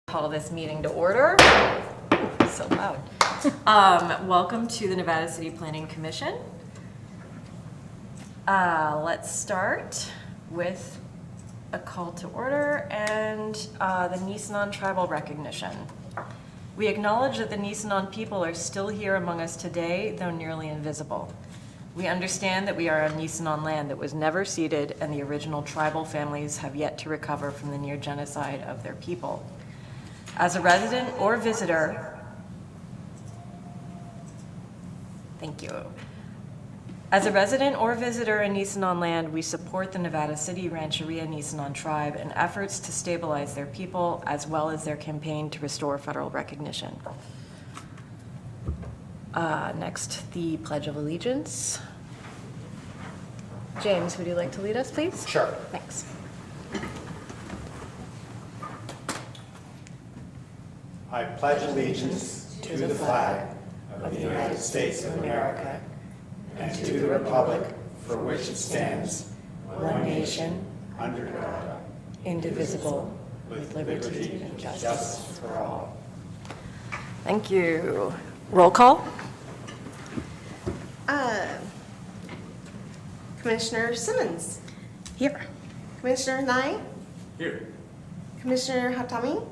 Call this meeting to order. So loud. Welcome to the Nevada City Planning Commission. Let's start with a call to order and the Nisenan tribal recognition. We acknowledge that the Nisenan people are still here among us today, though nearly invisible. We understand that we are on Nisenan land that was never ceded, and the original tribal families have yet to recover from the near genocide of their people. As a resident or visitor, thank you. As a resident or visitor in Nisenan land, we support the Nevada City Rancheria Nisenan tribe in efforts to stabilize their people, as well as their campaign to restore federal recognition. Next, the Pledge of Allegiance. James, would you like to lead us, please? Sure. Thanks. I pledge allegiance to the flag of the United States of America and to the republic for which it stands, One nation, under God, indivisible, with liberty and justice for all. Thank you. Roll call? Commissioner Simmons. Here. Commissioner Nye. Here. Commissioner Hatami.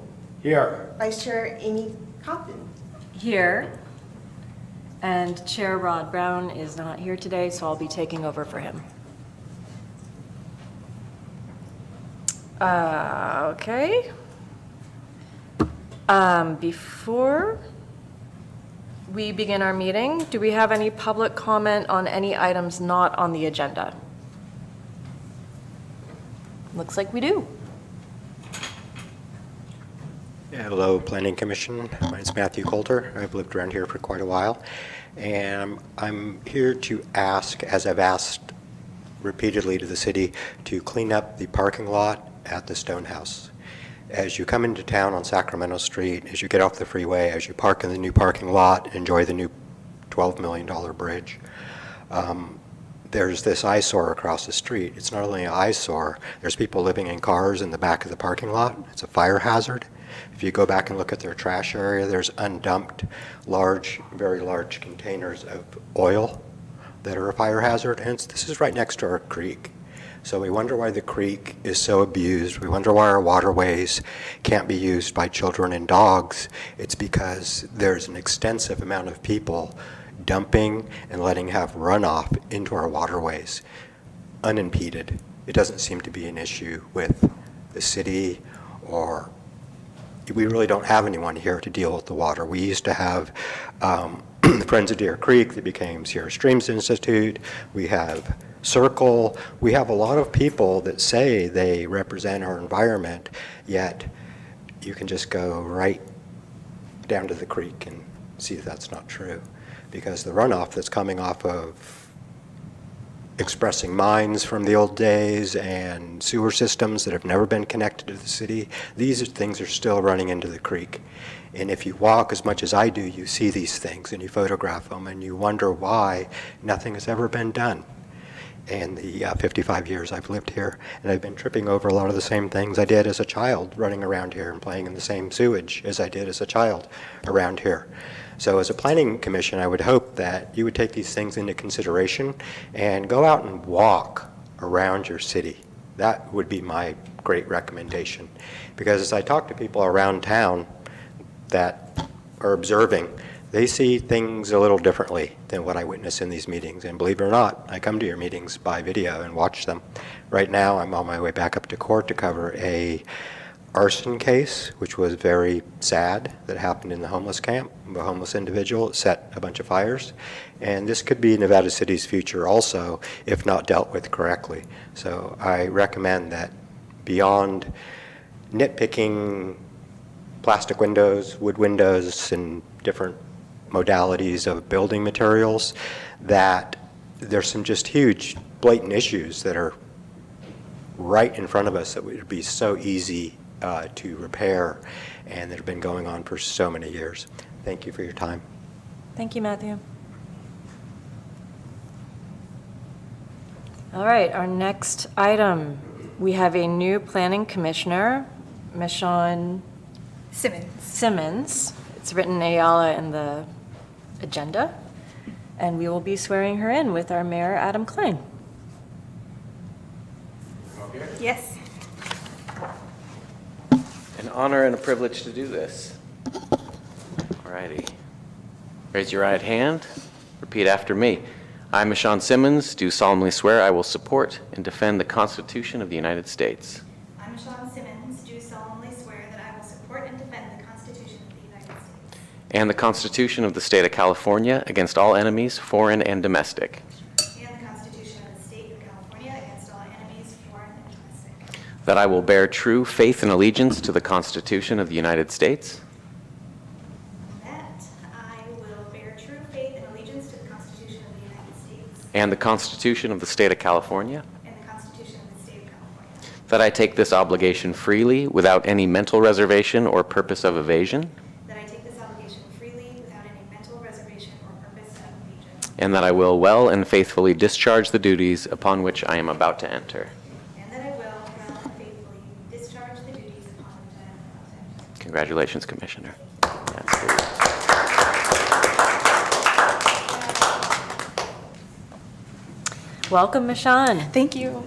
Here. Vice Chair Amy Coppin. Here. And Chair Rod Brown is not here today, so I'll be taking over for him. Okay. Before we begin our meeting, do we have any public comment on any items not on the agenda? Looks like we do. Hello, Planning Commission. My name is Matthew Coulter. I've lived around here for quite a while. And I'm here to ask, as I've asked repeatedly to the city, to clean up the parking lot at the Stonehouse. As you come into town on Sacramento Street, as you get off the freeway, as you park in the new parking lot, enjoy the new $12 million bridge, there's this eyesore across the street. It's not only an eyesore, there's people living in cars in the back of the parking lot. It's a fire hazard. If you go back and look at their trash area, there's undumped, large, very large containers of oil that are a fire hazard, and this is right next to our creek. So we wonder why the creek is so abused. We wonder why our waterways can't be used by children and dogs. It's because there's an extensive amount of people dumping and letting have runoff into our waterways unimpeded. It doesn't seem to be an issue with the city, or we really don't have anyone here to deal with the water. We used to have the Friends of Deer Creek that became Sierra Streams Institute. We have Circle. We have a lot of people that say they represent our environment, yet you can just go right down to the creek and see if that's not true. Because the runoff that's coming off of expressing mines from the old days and sewer systems that have never been connected to the city, these things are still running into the creek. And if you walk as much as I do, you see these things and you photograph them and you wonder why nothing has ever been done. And the 55 years I've lived here, and I've been tripping over a lot of the same things I did as a child, running around here and playing in the same sewage as I did as a child around here. So as a planning commission, I would hope that you would take these things into consideration and go out and walk around your city. That would be my great recommendation. Because as I talk to people around town that are observing, they see things a little differently than what I witness in these meetings. And believe it or not, I come to your meetings by video and watch them. Right now, I'm on my way back up to court to cover a arson case, which was very sad, that happened in the homeless camp. A homeless individual set a bunch of fires. And this could be Nevada City's future also, if not dealt with correctly. So I recommend that beyond nitpicking plastic windows, wood windows, and different modalities of building materials, that there's some just huge blatant issues that are right in front of us that would be so easy to repair and that have been going on for so many years. Thank you for your time. Thank you, Matthew. All right, our next item, we have a new planning commissioner, Michonne Simmons. It's written Ayala in the agenda. And we will be swearing her in with our Mayor, Adam Klein. Yes. An honor and a privilege to do this. All righty. Raise your right hand. Repeat after me. I, Michonne Simmons, do solemnly swear I will support and defend the Constitution of the United States I'm Michonne Simmons, do solemnly swear that I will support and defend the Constitution of the United States and the Constitution of the State of California against all enemies, foreign and domestic, and the Constitution of the State of California against all enemies, foreign and domestic, that I will bear true faith and allegiance to the Constitution of the United States that I will bear true faith and allegiance to the Constitution of the United States and the Constitution of the State of California, and the Constitution of the State of California, that I take this obligation freely without any mental reservation or purpose of evasion, that I take this obligation freely without any mental reservation or purpose of evasion, and that I will well and faithfully discharge the duties upon which I am about to enter. and that I will well and faithfully discharge the duties upon which I am about to enter. Congratulations, Commissioner. That's great. Welcome, Michonne. Thank you.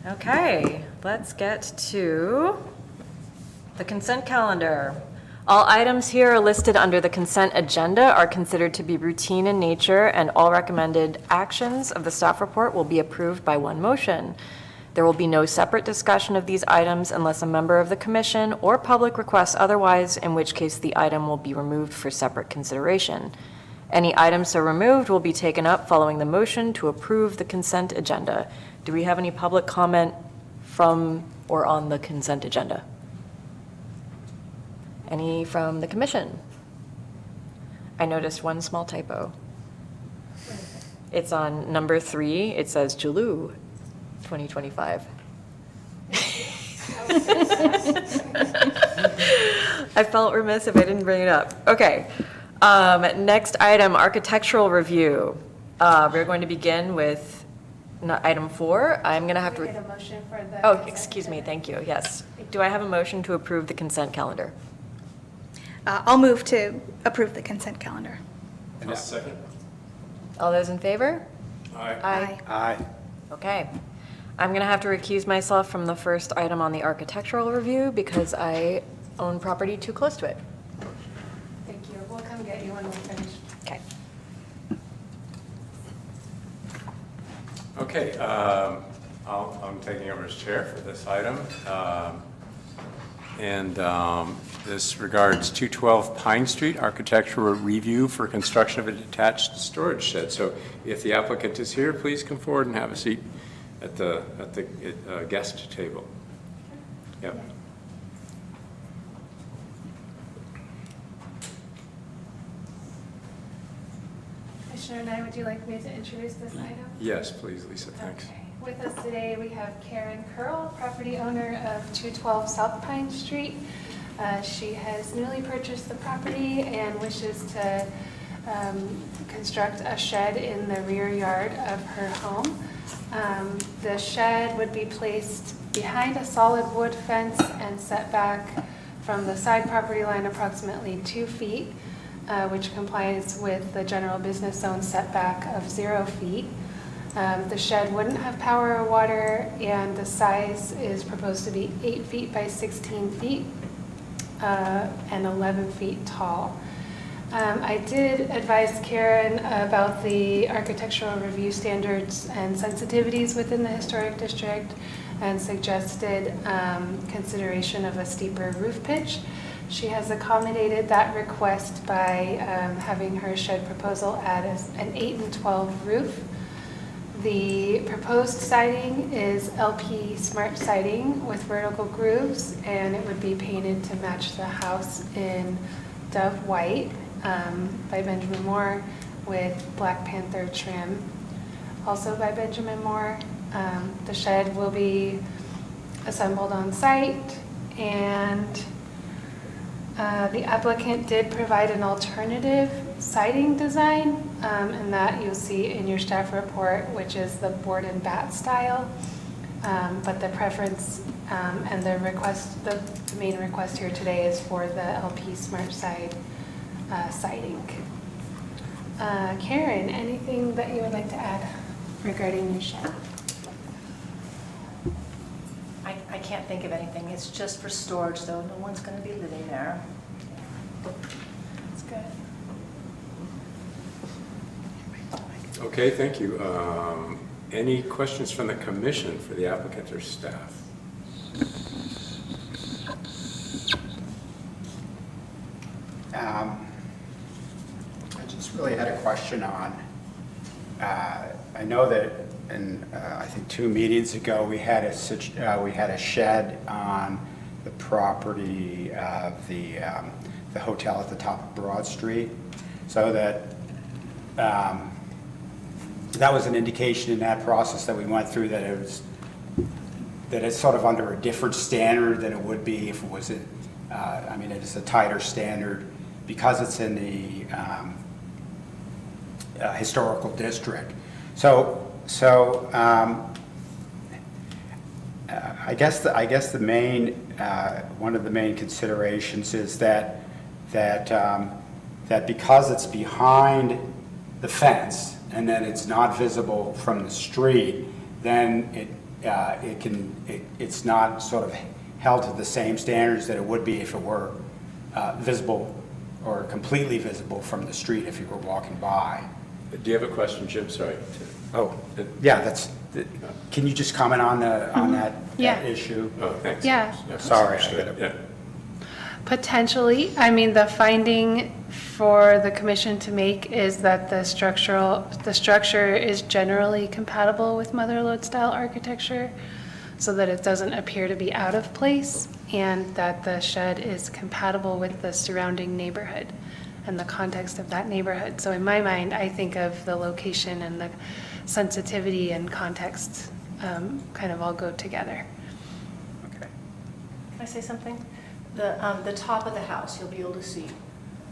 Okay, let's get to the consent calendar. All items here are listed under the consent agenda are considered to be routine in nature, and all recommended actions of the staff report will be approved by one motion. There will be no separate discussion of these items unless a member of the commission or public requests otherwise, in which case the item will be removed for separate consideration. Any items so removed will be taken up following the motion to approve the consent agenda. Do we have any public comment from or on the consent agenda? Any from the commission? I noticed one small typo. It's on number 3. It says July 2025. I felt remiss if I didn't bring it up. Okay. Next item, architectural review. We're going to begin with item 4. I'm going to have to. Get a motion for the. Oh, consent excuse me, agenda. thank you, yes. Do I have a motion to approve the consent calendar? I'll move to approve the consent calendar. And a second? All those in favor? Aye. Aye. Okay. I'm going to have to recuse myself from the first item on the architectural review because I own property too close to it. Thank you. We'll come get you when we're finished. Okay. Okay, I'm taking over as chair for this item. And this regards 212 Pine Street, architectural review for construction of a detached storage shed. So if the applicant is here, please come forward and have a seat at the guest table. Yep. Commissioner Nye, would you like me to introduce this item? Yes, please, Lisa, thanks. Okay. With us today, we have Karen Curl, property owner of 212 South Pine Street. She has newly purchased the property and wishes to construct a shed in the rear yard of her home. The shed would be placed behind a solid wood fence and set back from the side property line approximately 2 feet, which complies with the general business zone setback of 0 feet. The shed wouldn't have power or water, and the size is proposed to be 8 feet by 16 feet and 11 feet tall. I did advise Karen about the architectural review standards and sensitivities within the historic district and suggested consideration of a steeper roof pitch. She has accommodated that request by having her shed proposal add an 8 and 12 roof. The proposed siding is LP Smart siding with vertical grooves, and it would be painted to match the house in Dove White by Benjamin Moore with Black Panther trim, also by Benjamin Moore. The shed will be assembled on site, and the applicant did provide an alternative siding design, and that you'll see in your staff report, which is the board and bat style. But the preference And the request, the main request here today is for the LP Smart Side siding. Karen, anything that you would like to add regarding your shed? I can't think of anything. It's just for storage, though. No one's going to be living there. That's good. Okay, thank you. Any questions from the commission for the applicant or staff? I just really had a question on, I know that in, I think 2 meetings ago, we had a shed on the property of the hotel at the top of Broad Street, so that that was an indication in that process that we went through that it's sort of under a different standard than it would be if it was, I mean, it's a tighter standard because it's in the historical district. So I guess the main, one of the main considerations is that because it's behind the fence and that it's not visible from the street, then it's not sort of held to the same standards that it would be if it were visible or completely visible from the street if you were walking by. Do you have a question, Jim? Sorry. Oh, yeah, can you just comment on that Yeah. issue? Oh, thanks. Yeah. Sorry, I Understood. gotta- Yeah. Potentially, I mean, the finding for the commission to make is that the structure is generally compatible with mother lode style architecture, so that it doesn't appear to be out of place, and that the shed is compatible with the surrounding neighborhood and the context of that neighborhood. So in my mind, I think of the location and the sensitivity and context kind of all go together. Okay. Can I say something? The top of the house, you'll be able to see,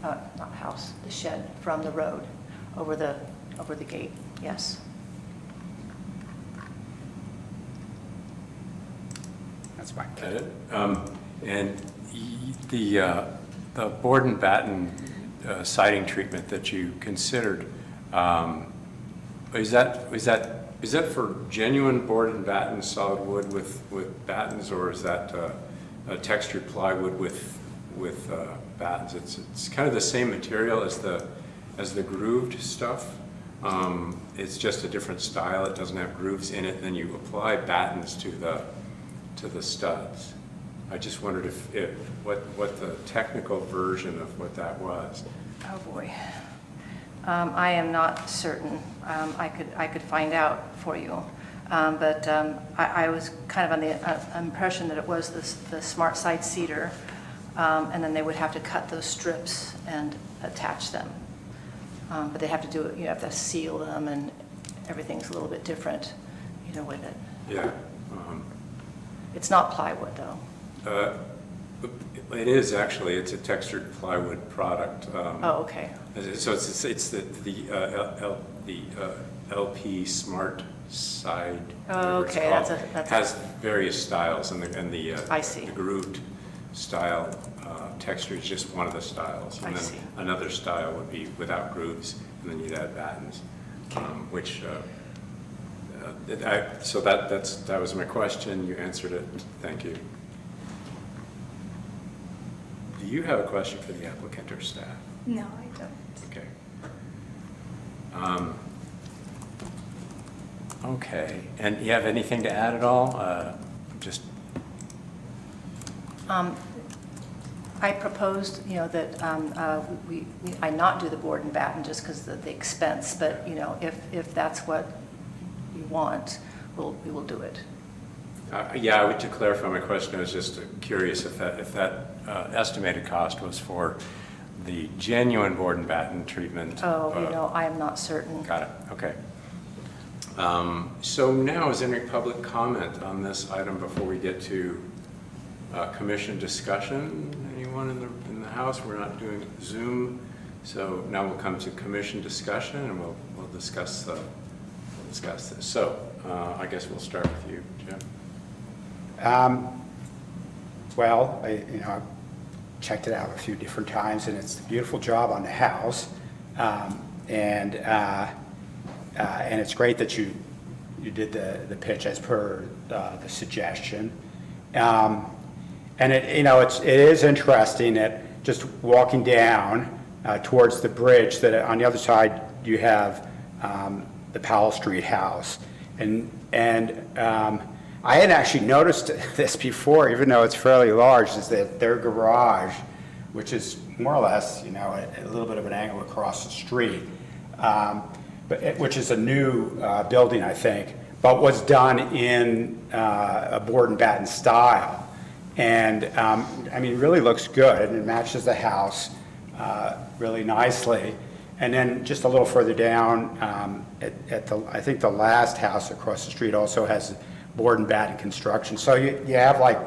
not house, the shed from the road over the gate, yes. That's fine. Got it. And the board and batten siding treatment that you considered, is that for genuine board and batten solid wood with battens, or is that a textured plywood with battens? It's kind of the same material as the grooved stuff. It's just a different style. It doesn't have grooves in it. Then you apply battens to the studs. I just wondered what the technical version of what that was. Oh, boy. I am not certain. I could find out for you. But I was kind of on the impression that it was the Smart Side cedar, and then they would have to cut those strips and attach them. But they have to do it, you have to seal them, and everything's a little bit different, with it. Yeah. It's not plywood, though. It is actually. It's a textured plywood product. Oh, okay. So it's the LP Smart Side. Oh, whatever it's okay, called. that's has various styles, and the I see. the grooved style texture is just one of the styles. I And then see. another style would be without grooves, and then you'd add battens, which. So that was my question. You answered it. Thank you. Do you have a question for the applicant or staff? No, I don't. Okay. Okay, and you have anything to add at all? Just, I proposed, that I not do the board and batten just because of the expense, but, if that's what you want, we will do it. yeah, to clarify my question, I was just curious if that estimated cost was for the genuine board and batten treatment. Oh, I am not certain. Got it, okay. So now, is there any public comment on this item before we get to commission discussion? Anyone in the house? We're not doing Zoom, so now we'll come to commission discussion, and we'll discuss this. So I guess we'll start with you, Jim. well. I've checked it out a few different times, and it's a beautiful job on the house. And it's great that you did the pitch as per the suggestion. And it is interesting that just walking down towards the bridge, that on the other side you have the Powell Street house. And I had actually noticed this before, even though it's fairly large, is that their garage, which is more or less, a little bit of an angle across the street, which is a new building, I think, but was done in a board and batten style. And, really looks good, and it matches the house really nicely. And then just a little further down, I think the last house across the street also has board and batten construction. So you have like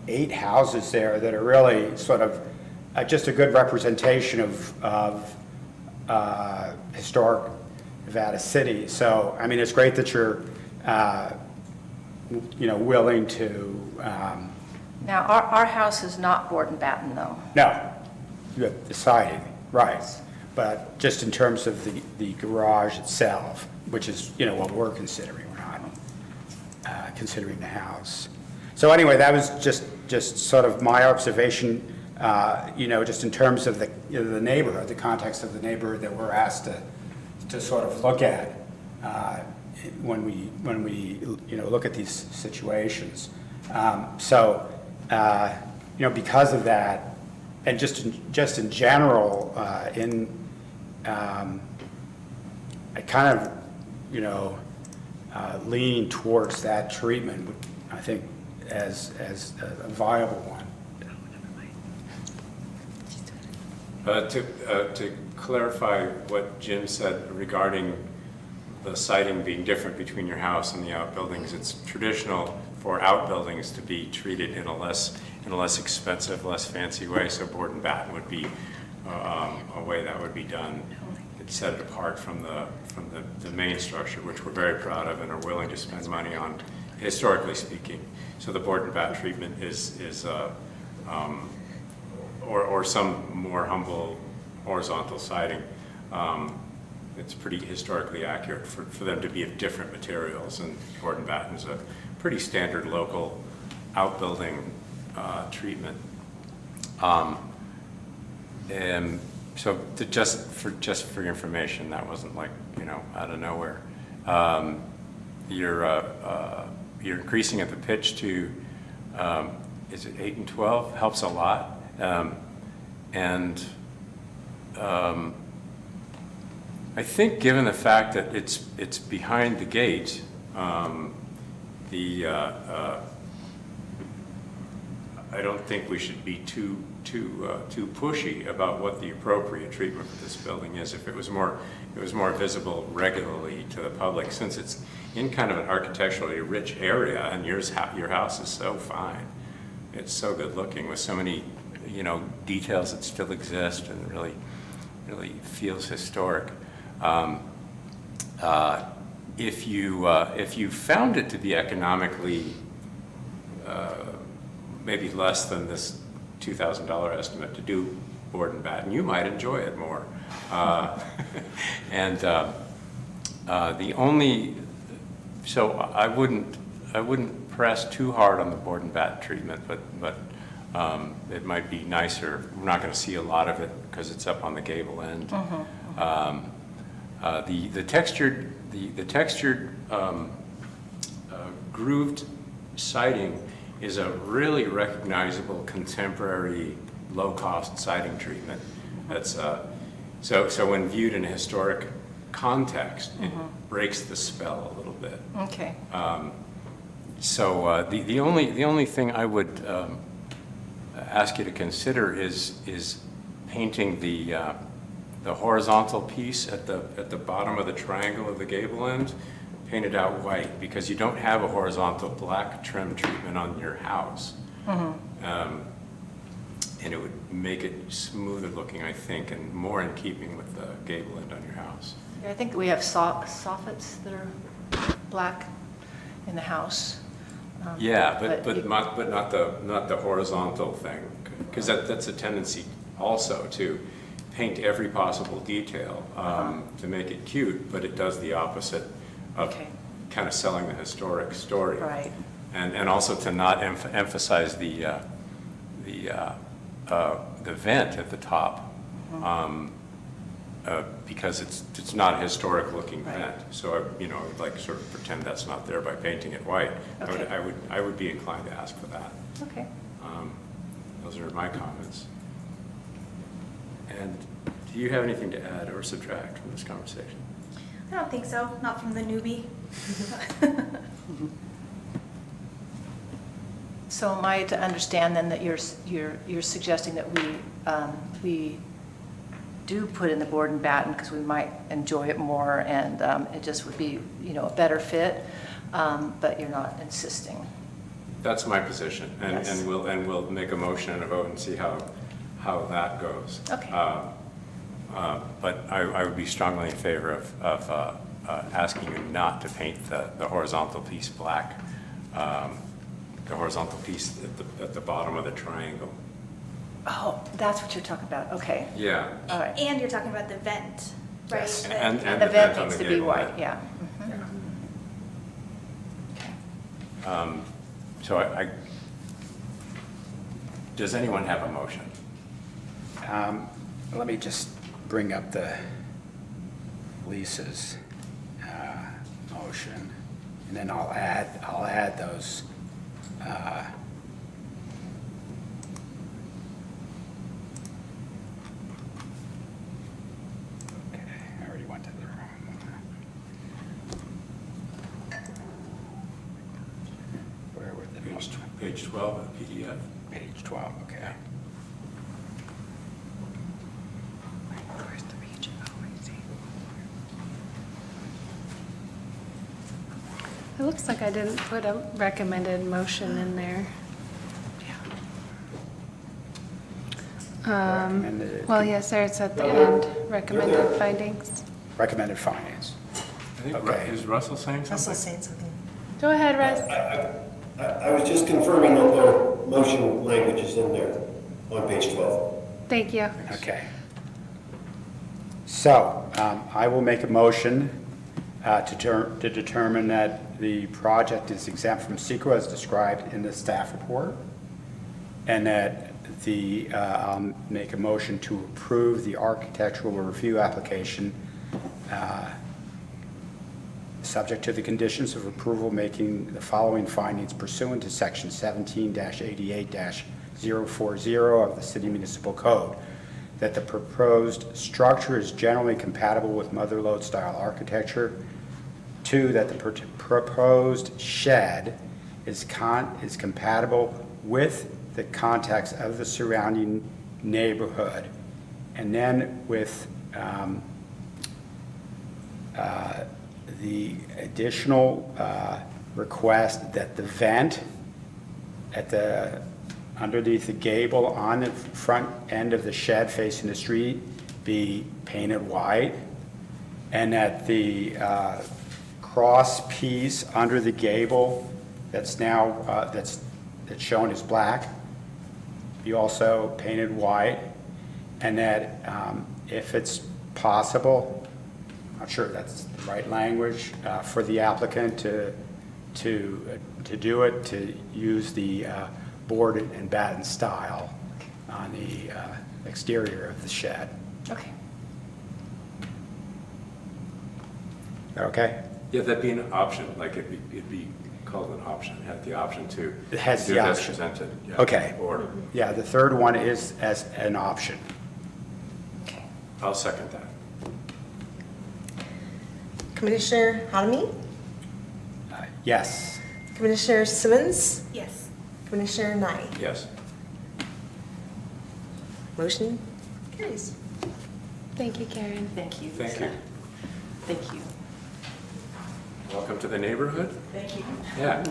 8 houses there that are really sort of just a good representation of historic Nevada City. So, it's great that you're, willing to. Now, our house is not board and batten, though. No, you have the siding, right. But just in terms of the garage itself, which is, what we're considering, we're not considering the house. So anyway, that was just sort of my observation, just in terms of the neighborhood, the context of the neighborhood that we're asked to sort of look at when we look at these situations. Because of that, and just in general, I kind of, lean towards that treatment, I think, as a viable one. To clarify what Jim said regarding the siding being different between your house and the outbuildings, it's traditional for outbuildings to be treated in a less expensive, less fancy way. So board and batten would be a way that would be done. It set it apart from the main structure, which we're very proud of and are willing to spend money on, historically speaking. So the board and batten treatment is or some more humble horizontal siding. It's pretty historically accurate for them to be of different materials, and board and batten is a pretty standard local outbuilding treatment. And so just for information, that wasn't like, out of nowhere. You're increasing at the pitch to, is it 8 and 12? Helps a lot. I think given the fact that it's behind the gate, I don't think we should be too pushy about what the appropriate treatment for this building is. If it was more visible regularly to the public, since it's in kind of an architecturally rich area, and your house is so fine, it's so good looking with so many details that still exist and really feels historic. If you found it to be economically maybe less than this $2,000 estimate to do board and batten, you might enjoy it more. So I wouldn't press too hard on the board and batten treatment, but it might be nicer. We're not going to see a lot of it because it's up on the gable end. The textured grooved siding is a really recognizable contemporary low-cost siding treatment. That's so when viewed in a historic context, it breaks the spell a little bit. Okay. The only thing I would ask you to consider is painting the horizontal piece at the bottom of the triangle of the gable end, painted out white, because you don't have a horizontal black trim treatment on your house. And it would make it smoother looking, I think, and more in keeping with the gable end on your house. I think we have soffits that are black in the house. Yeah, but you- not the horizontal thing, because that's a tendency also to paint every possible detail to make it cute, but it does the opposite of Okay. kind of selling the historic story. Right. And also to not emphasize the vent at the top, because it's not a historic looking Right. vent. So I'd like sort of pretend that's not there by painting it white. Okay. I would be inclined to ask for that. Okay. Those are my comments. And do you have anything to add or subtract from this conversation? I don't think so, not from the newbie. So am I to understand then that you're suggesting that we do put in the board and batten because we might enjoy it more and it just would be, a better fit, but you're not insisting? That's my position, Yes. and we'll make a motion and a vote and see how that goes. Okay. But I would be strongly in favor of asking you not to paint the horizontal piece black, the horizontal piece at the bottom of the triangle. Oh, that's what you're talking about, okay. Yeah. All right. And you're talking about the vent, right? Yes. The- And And the the vent vent on needs the to be gable white, end. yeah. Mhm. So does anyone have a motion? Let me just bring up the Lisa's motion, and then I'll add those. Okay, I already went to the wrong one. Where were the Page 12 of the PDF. Page 12, okay. It looks like I didn't put a recommended motion in there. Recommended- Well, yes, there it's at the end, recommended findings. Recommended findings. I think, Okay. is Russell saying something? Russell's saying something. Go ahead, Russ. I was just confirming that the motion language is in there on page 12. Thank you. Okay. So, I will make a motion to determine that the project is exempt from SEQA as described in the staff report, and that I'll make a motion to approve the architectural review application subject to the conditions of approval, making the following findings pursuant to section 17-88-040 of the City Municipal Code. That the proposed structure is generally compatible with mother lode style architecture. 2, that the proposed shed is compatible with the context of the surrounding neighborhood. And then with the additional request that the vent underneath the gable on the front end of the shed facing the street be painted white, and that the cross piece under the gable that's shown as black be also painted white, and that if it's possible, I'm not sure that's the right language, for the applicant to do it, to use the board and batten style on the exterior of the shed. Okay. Okay? Yeah, that'd be an option, like it'd be called an option, have the option to It has do the this option. presented. Yeah, Okay. Or, Yeah, the third one is as an option. Okay. I'll second that. Commissioner Harami, Yes. Commissioner Simmons, Yes. Commissioner Nye. Yes. Motion carries. Thank you, Karen. Thank you. Thank Lisa. you. Thank you. Welcome to the neighborhood. Thank you. Yeah.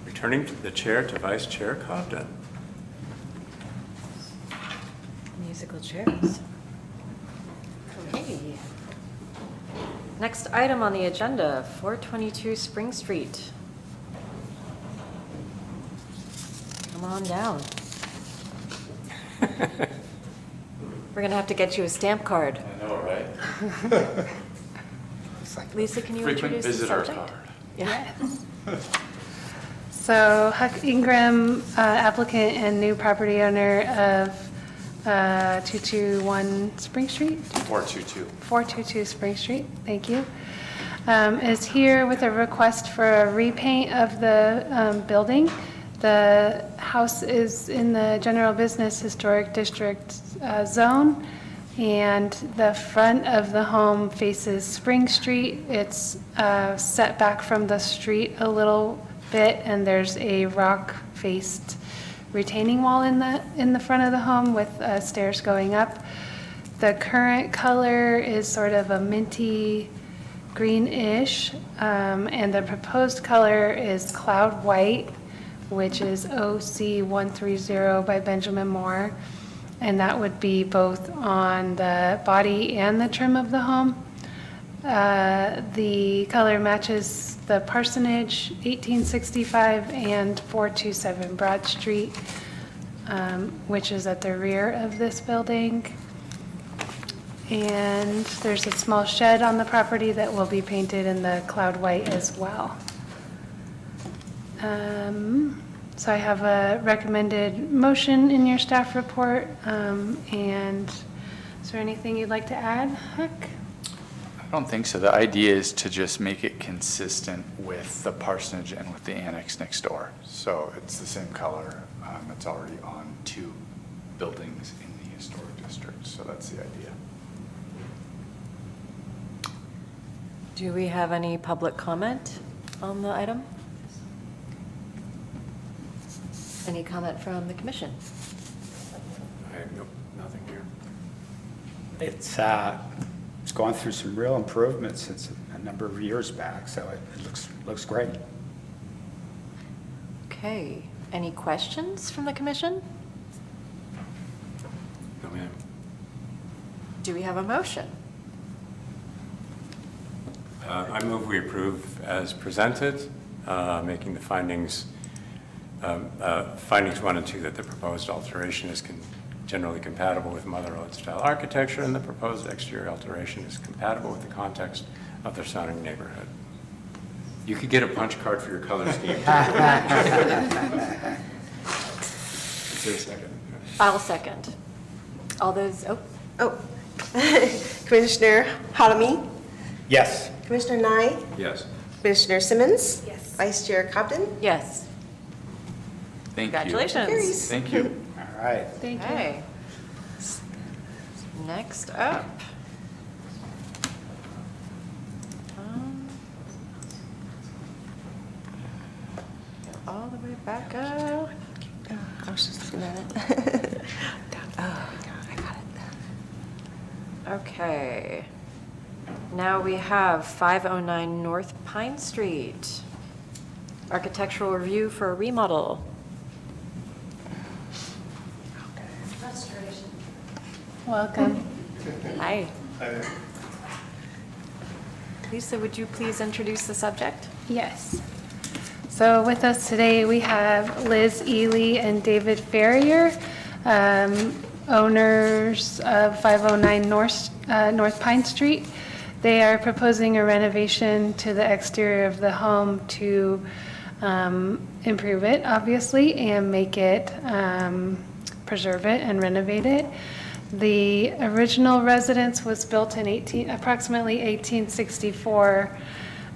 Returning to the chair to Vice Chair Cobden. Musical chairs. Okay. Next item on the agenda, 422 Spring Street. Come on down. We're gonna have to get you a stamp card. I know, right? Lisa, can you Frequent introduce the visitor subject? card. Yeah. So Huck Ingram, applicant and new property owner of 221 Spring Street? 422. 422 Spring Street, thank you, is here with a request for a repaint of the building. The house is in the General Business Historic District zone, and the front of the home faces Spring Street. It's set back from the street a little bit, and there's a rock-faced retaining wall in the front of the home with stairs going up. The current color is sort of a minty greenish, and the proposed color is cloud white, which is OC130 by Benjamin Moore, and that would be both on the body and the trim of the home. The color matches the parsonage, 1865 and 427 Broad Street, which is at the rear of this building. And there's a small shed on the property that will be painted in the cloud white as well. So I have a recommended motion in your staff report. And is there anything you'd like to add, Huck? I don't think so. The idea is to just make it consistent with the parsonage and with the annex next door. So it's the same color. It's already on 2 buildings in the historic district. So that's the idea. Do we have any public comment on the item? Any comment from the commission? I have nothing here. It's gone through some real improvements since a number of years back, so it looks great. Okay, any questions from the commission? No, ma'am. Do we have a motion? I move we approve as presented, making the findings 1 and 2, that the proposed alteration is generally compatible with Mother Lode style architecture, and the proposed exterior alteration is compatible with the context of the surrounding neighborhood. You could get a punch card for your color scheme. Is there a second? I'll second. All those, Commissioner Hadamy, Yes. Commissioner Nye, Yes. Commissioner Simmons. Yes. Vice Chair Cobden. yes. Thank you. Congratulations. Carries. Thank you. All right. Thank you. Okay. Next up. All the way back up. I was just looking at it. Oh, I got it. Okay. Now we have 509 North Pine Street. Architectural review for a remodel. Welcome. Hi. Lisa, would you please introduce the subject? Yes. So with us today, we have Liz Ely and David Ferrier, owners of 509 North Pine Street. They are proposing a renovation to the exterior of the home to improve it, obviously, and make it, preserve it and renovate it. The original residence was built in approximately 1864,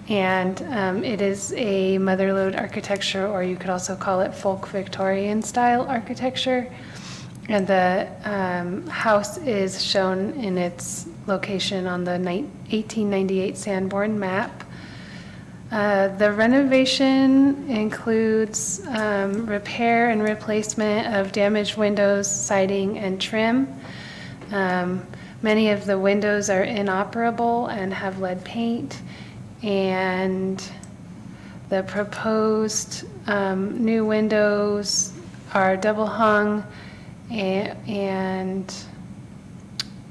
and it is a Mother Lode architecture, or you could also call it folk Victorian style architecture. And the house is shown in its location on the 1898 Sanborn map. The renovation includes repair and replacement of damaged windows, siding, and trim. Many of the windows are inoperable and have lead paint, and the proposed new windows are double hung and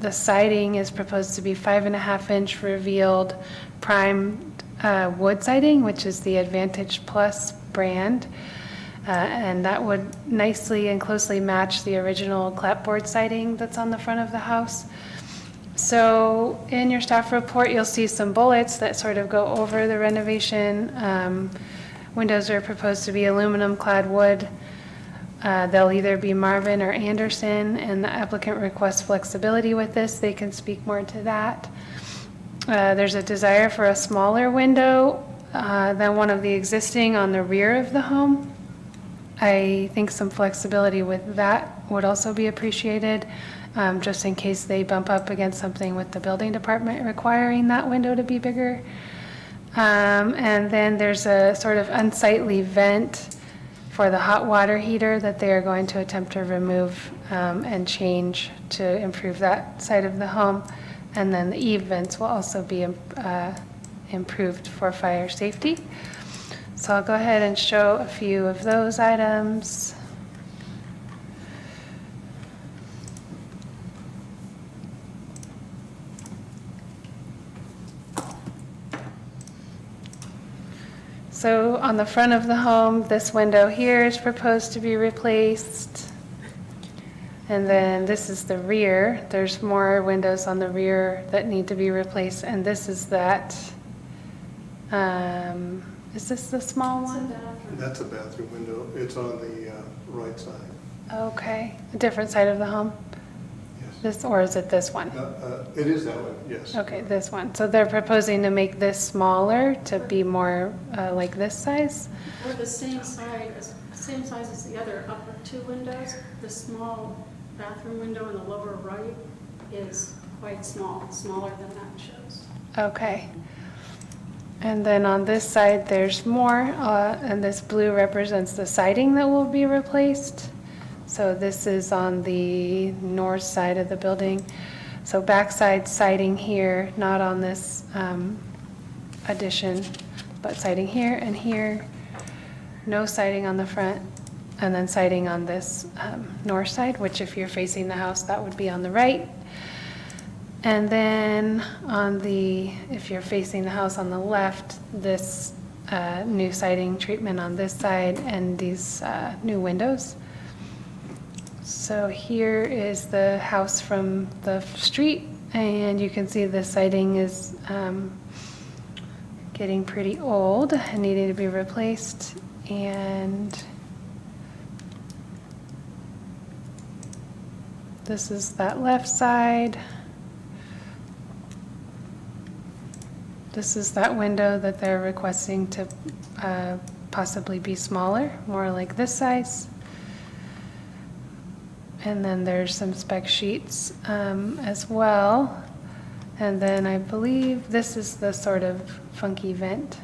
The siding is proposed to be 5.5-inch revealed primed wood siding, which is the Advantage Plus brand. And that would nicely and closely match the original clapboard siding that's on the front of the house. So in your staff report, you'll see some bullets that sort of go over the renovation. Windows are proposed to be aluminum clad wood. They'll either be Marvin or Anderson, and the applicant requests flexibility with this. They can speak more to that. There's a desire for a smaller window than one of the existing on the rear of the home. I think some flexibility with that would also be appreciated, just in case they bump up against something with the building department requiring that window to be bigger. And then there's a sort of unsightly vent for the hot water heater that they are going to attempt to remove and change to improve that side of the home. And then the eave vents will also be improved for fire safety. So I'll go ahead and show a few of those items. So on the front of the home, this window here is proposed to be replaced. And then this is the rear. There's more windows on the rear that need to be replaced. And this is that, is this the small one? That's a bathroom window. It's on the right side. Okay, a different side of the home? Yes. This, or is it this one? It is that one, yes. Okay, this one. So they're proposing to make this smaller to be more like this size? Or the same size as the other upper two windows. The small bathroom window in the lower right is quite small, smaller than that shows. Okay. And then on this side, there's more, and this blue represents the siding that will be replaced. So this is on the north side of the building. So backside siding here, not on this addition, but siding here and here. No siding on the front, and then siding on this north side, which if you're facing the house, that would be on the right. And then on the, if you're facing the house on the left, this new siding treatment on this side and these new windows. So here is the house from the street, and you can see the siding is getting pretty old and needing to be replaced. And this is that left side. This is that window that they're requesting to possibly be smaller, more like this size. And then there's some spec sheets as well. And then I believe this is the sort of funky vent,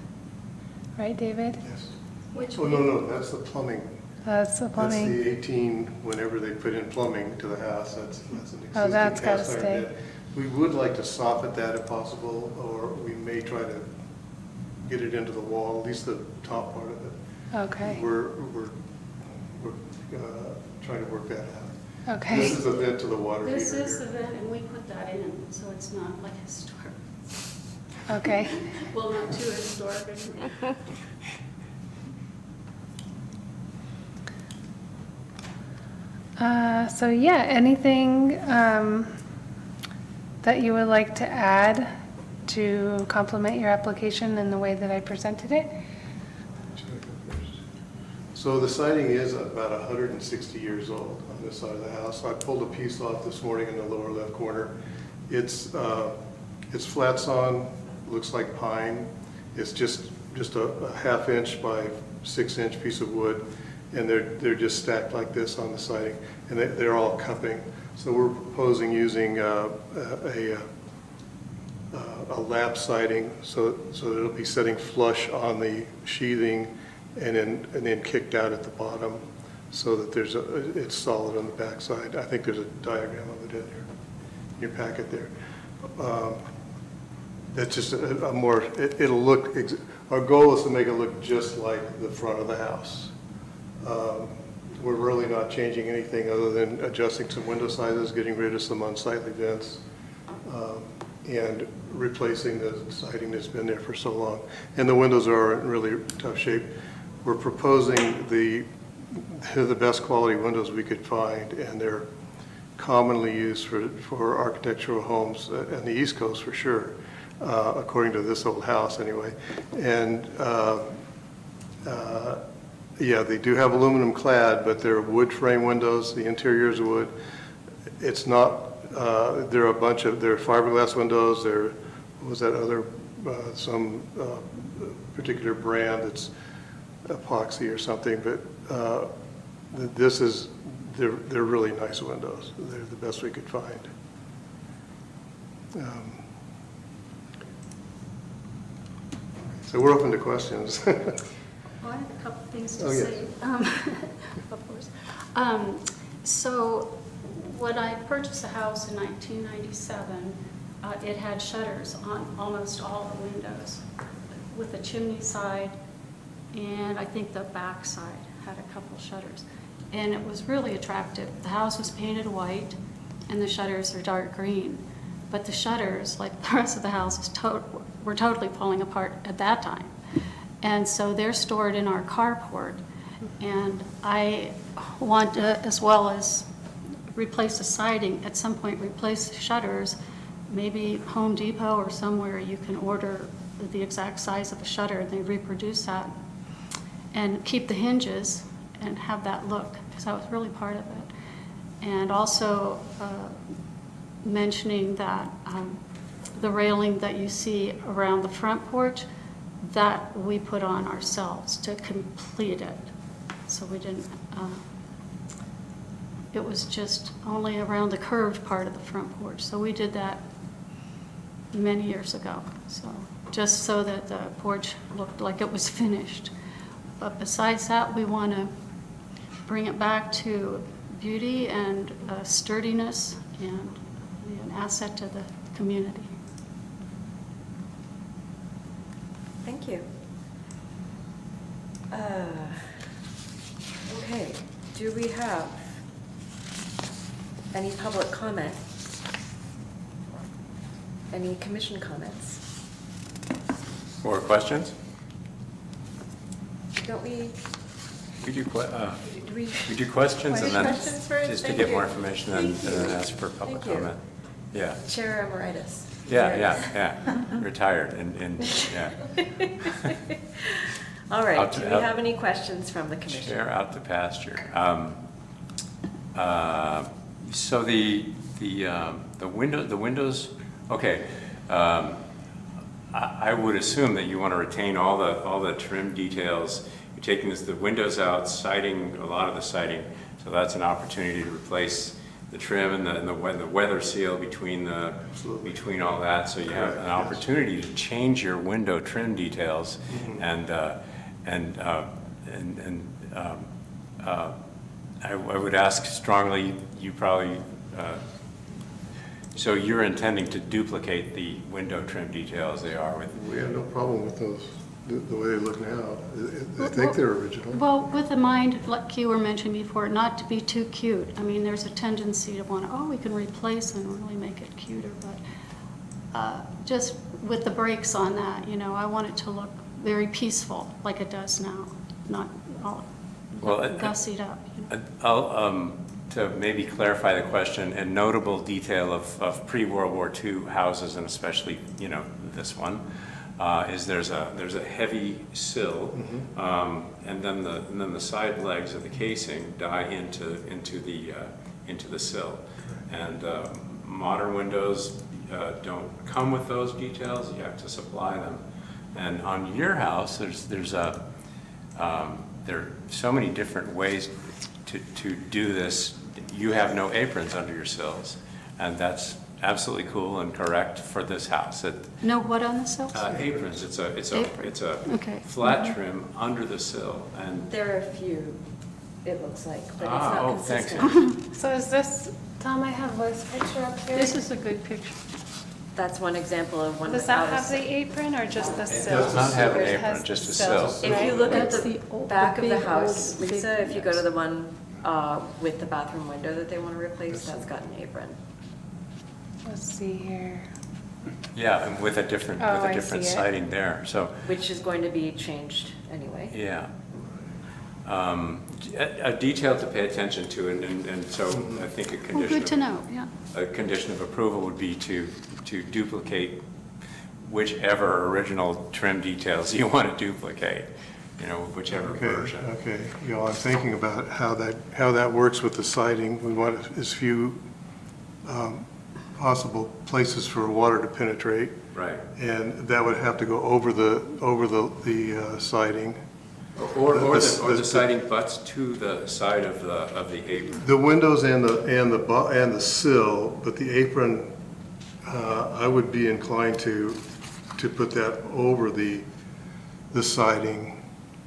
right, David? Yes. Which Oh, no, that's the plumbing. That's the plumbing. That's the 18, whenever they put in plumbing to the house, that's an existing Oh, that's gotta cast iron stay. vent. We would like to soften that if possible, or we may try to get it into the wall, at least the top part of it. Okay. We're trying to work that out. Okay. This is the vent to the water heater This is the here. vent, and we put that in, so it's not like historic. Okay. Well, not too historic. So yeah, anything that you would like to add to complement your application in the way that I presented it? So the siding is about 160 years old on this side of the house. I pulled a piece off this morning in the lower left corner. It's flat sawn, looks like pine. It's just a half-inch by 6-inch piece of wood, and they're just stacked like this on the siding, and they're all cupping. So we're proposing using a lap siding, so that it'll be setting flush on the sheathing and then kicked out at the bottom, so that it's solid on the backside. I think there's a diagram of it in your packet there. That's just a more, it'll look, our goal is to make it look just like the front of the house. we're really not changing anything other than adjusting some window sizes, getting rid of some unsightly vents, and replacing the siding that's been there for so long. And the windows are in really tough shape. We're proposing they're the best quality windows we could find, and they're commonly used for architectural homes on the East Coast for sure, according to this old house anyway. And yeah, they do have aluminum clad, but they're wood frame windows. The interior is wood. It's not, there are a bunch of, there are fiberglass windows. There, what was that other, some particular brand that's epoxy or something, but this is, they're really nice windows. They're the best we could find. So we're open to questions. Well, I have a couple things to Oh, yes. say. Of course. So when I purchased the house in 1997, it had shutters on almost all the windows, with the chimney side, and I think the back side had a couple shutters. And it was really attractive. The house was painted white, and the shutters are dark green. But the shutters, like the rest of the house, were totally falling apart at that time. And so they're stored in our carport. And I want to, as well as replace the siding, at some point replace the shutters. Maybe Home Depot or somewhere you can order the exact size of a shutter, and they reproduce that. And keep the hinges and have that look, because that was really part of it. And also mentioning that the railing that you see around the front porch, that we put on ourselves to complete it. So we didn't, it was just only around the curved part of the front porch. So we did that many years ago. So just so that the porch looked like it was finished. But besides that, we want to bring it back to beauty and sturdiness and be an asset to the community. Thank you. Okay, do we have any public comment? Any commission comments? More questions? Don't we, We do, do we? we do questions and then Questions first? just to Thank get you. more information and then ask for public Thank you. comment. Yeah. Chair Emeritus. Yeah, Emeritus. yeah. Retired and yeah. All right, Out do to- we out- have any questions from the commission? Chair out to pasture. So the windows, okay. I would assume that you want to retain all the trim details. You're taking the windows out, siding, a lot of the siding, so that's an opportunity to replace the trim and the weather seal between all that. So you have an opportunity to change your window trim details, and I would ask strongly, you probably, so you're intending to duplicate the window trim details they are with? We have no problem with those, the way they look now. I think they're original. Well, with the mind, like you were mentioning before, not to be too cute. I mean, there's a tendency to want to, we can replace and really make it cuter, but just with the brakes on that, I want it to look very peaceful, like it does now, not all gussied up. I'll, to maybe clarify the question, a notable detail of pre-World War II houses, and especially, this one, is there's a heavy sill, and then the side legs of the casing die into the sill. And modern windows don't come with those details. You have to supply them. And on your house, there are so many different ways to do this. You have no aprons under your sills, and that's absolutely cool and correct for this house. No, what on the sills? Aprons. It's a Okay. flat trim under the sill, and There are a few, it looks like, but it's not oh, thanks. consistent. So is this, Tom, I have Liz's picture up here. This is a good picture. That's one example of one Does without that a have the sill. apron or just the It sill? does not have an It has apron, just the a sill. sills, If you right? look at That's the the old- back of the big house, old, Lisa, big- if you go to the one with the bathroom window that they want to replace, that's got an apron. Let's see here. Yeah, and with a different, Oh, with a I different see it. siding there, so, Which is going to be changed anyway. yeah. A detail to pay attention to, and so I think a Well, condition. good to know, yeah. A condition of approval would be to duplicate whichever original trim details you want to duplicate, whichever version. Okay, I'm thinking about how that works with the siding. We want as few possible places for water to penetrate. Right. And that would have to go over the siding. Or the siding butts to the side of the apron. The windows and the sill, but the apron, I would be inclined to put that over the siding.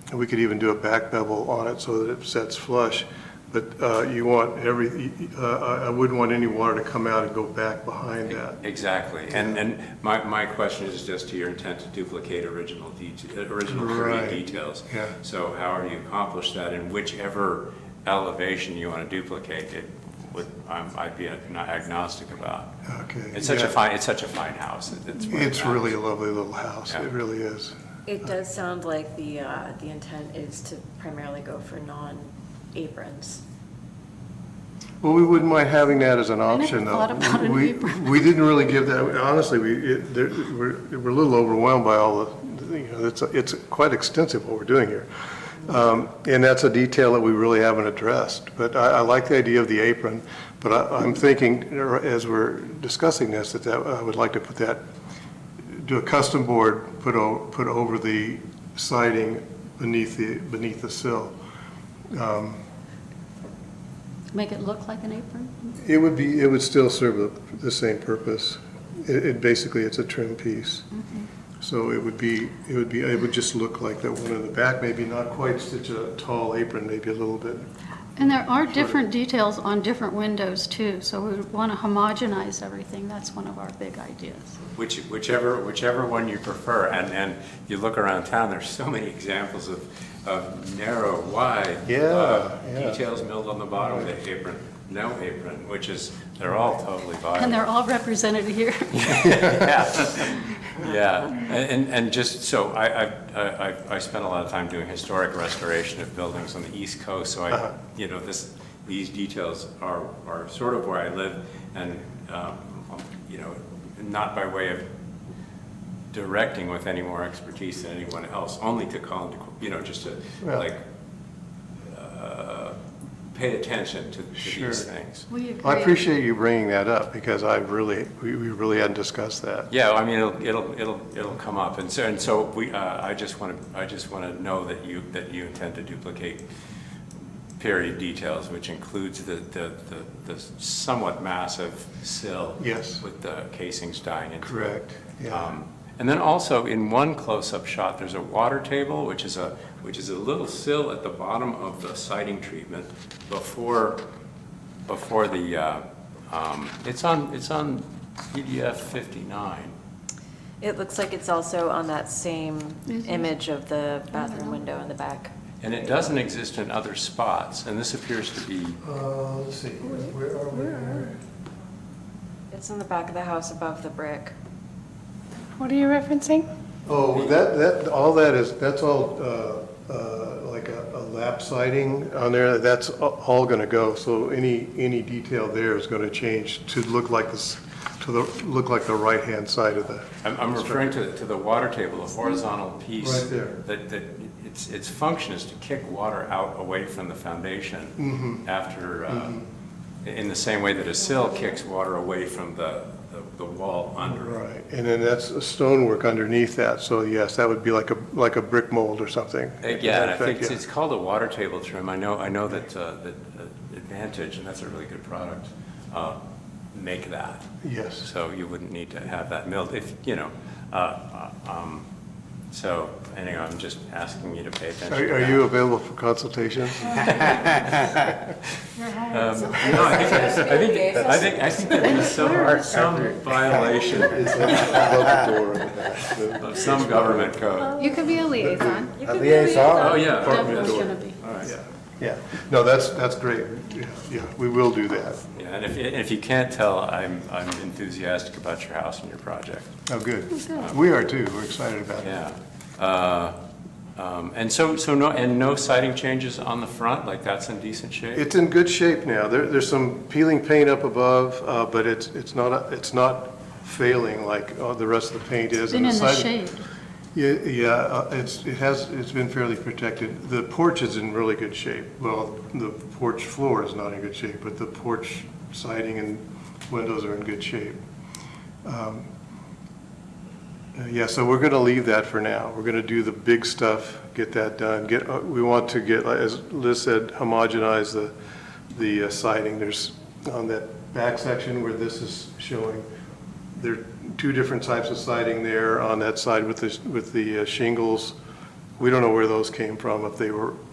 And we could even do a back bevel on it so that it sets flush. But you want I wouldn't want any water to come out and go back behind that. Exactly. And my question is just to your intent to duplicate original creative details. Yeah. So however you accomplish that in whichever elevation you want to duplicate it, I'd be agnostic about. Okay. It's such a fine house. It's really a lovely little house. Yeah. It really is. It does sound like the intent is to primarily go for non-aprons. Well, we wouldn't mind having that as an never option, though. thought about an apron. We didn't really give that, honestly, we're a little overwhelmed by all the, it's quite extensive what we're doing here. And that's a detail that we really haven't addressed. But I like the idea of the apron, but I'm thinking, as we're discussing this, that I would like to do a custom board, put over the siding beneath the sill. Make it look like an apron? It would still serve the same purpose. Basically, it's a trim piece. So it would just look like that one in the back, maybe not quite such a tall apron, maybe a little bit. And there are different details on different windows too, so we would want to homogenize everything. That's one of our big ideas. Whichever one you prefer, and you look around town, there's so many examples of narrow, wide details milled on the bottom of the apron, no apron, they're all totally viable. And they're all represented here. Yeah, and just so I spent a lot of time doing historic restoration of buildings on the East Coast, so these details are sort of where I live, and not by way of directing with any more expertise than anyone else, only to call into, just to pay attention to these things. We agree. I appreciate you bringing that up because we really hadn't discussed that. Yeah, I mean it'll come up, and so we I just want to know that you intend to duplicate period details, which includes the somewhat massive sill. Yes. With the casings dying into it. Correct. Yeah. And then also in one close-up shot, there's a water table, which is a little sill at the bottom of the siding treatment before the it's on PDF 59. It looks like it's also on that same image of the bathroom window in the back. And it doesn't exist in other spots, and this appears to be. Let's see. Where are we? It's in the back of the house above the brick. What are you referencing? Oh, that's all like a lap siding on there. That's all going to go. So any detail there is going to change to look like this, look like the right-hand side of the. I'm referring to the water table, the horizontal piece. Right there. That its function is to kick water out away from the foundation after, in the same way that a sill kicks water away from the wall under. Right, and then that's stonework underneath that. So yes, that would be like a brick mold or something. Yeah, and I think it's called a water table trim. I know that Advantage, and that's a really good product, make that. Yes. So you wouldn't need to have that milled if, so anyway, I'm just asking you to pay attention. Are you available for consultations? I think there is some violation of some government code. You could be a liaison. Oh, yeah. Definitely gonna be. All right. Yeah, no, that's great. Yeah, we will do that. Yeah, and if you can't tell, I'm enthusiastic about your house and your project. Oh, good. We are too. We're excited about it. Yeah. And so no siding changes on the front, like that's in decent shape? It's in good shape now. There's some peeling paint up above, but it's not failing like the rest of the paint is. Been And in the siding- shade. Yeah, it's been fairly protected. The porch is in really good shape. Well, the porch floor is not in good shape, but the porch siding and windows are in good shape. Yeah, so we're going to leave that for now. We're going to do the big stuff, get that done. We want to get, as Liz said, homogenize the siding. There's on that back section where this is showing, there are two different types of siding there on that side with the shingles. We don't know where those came from.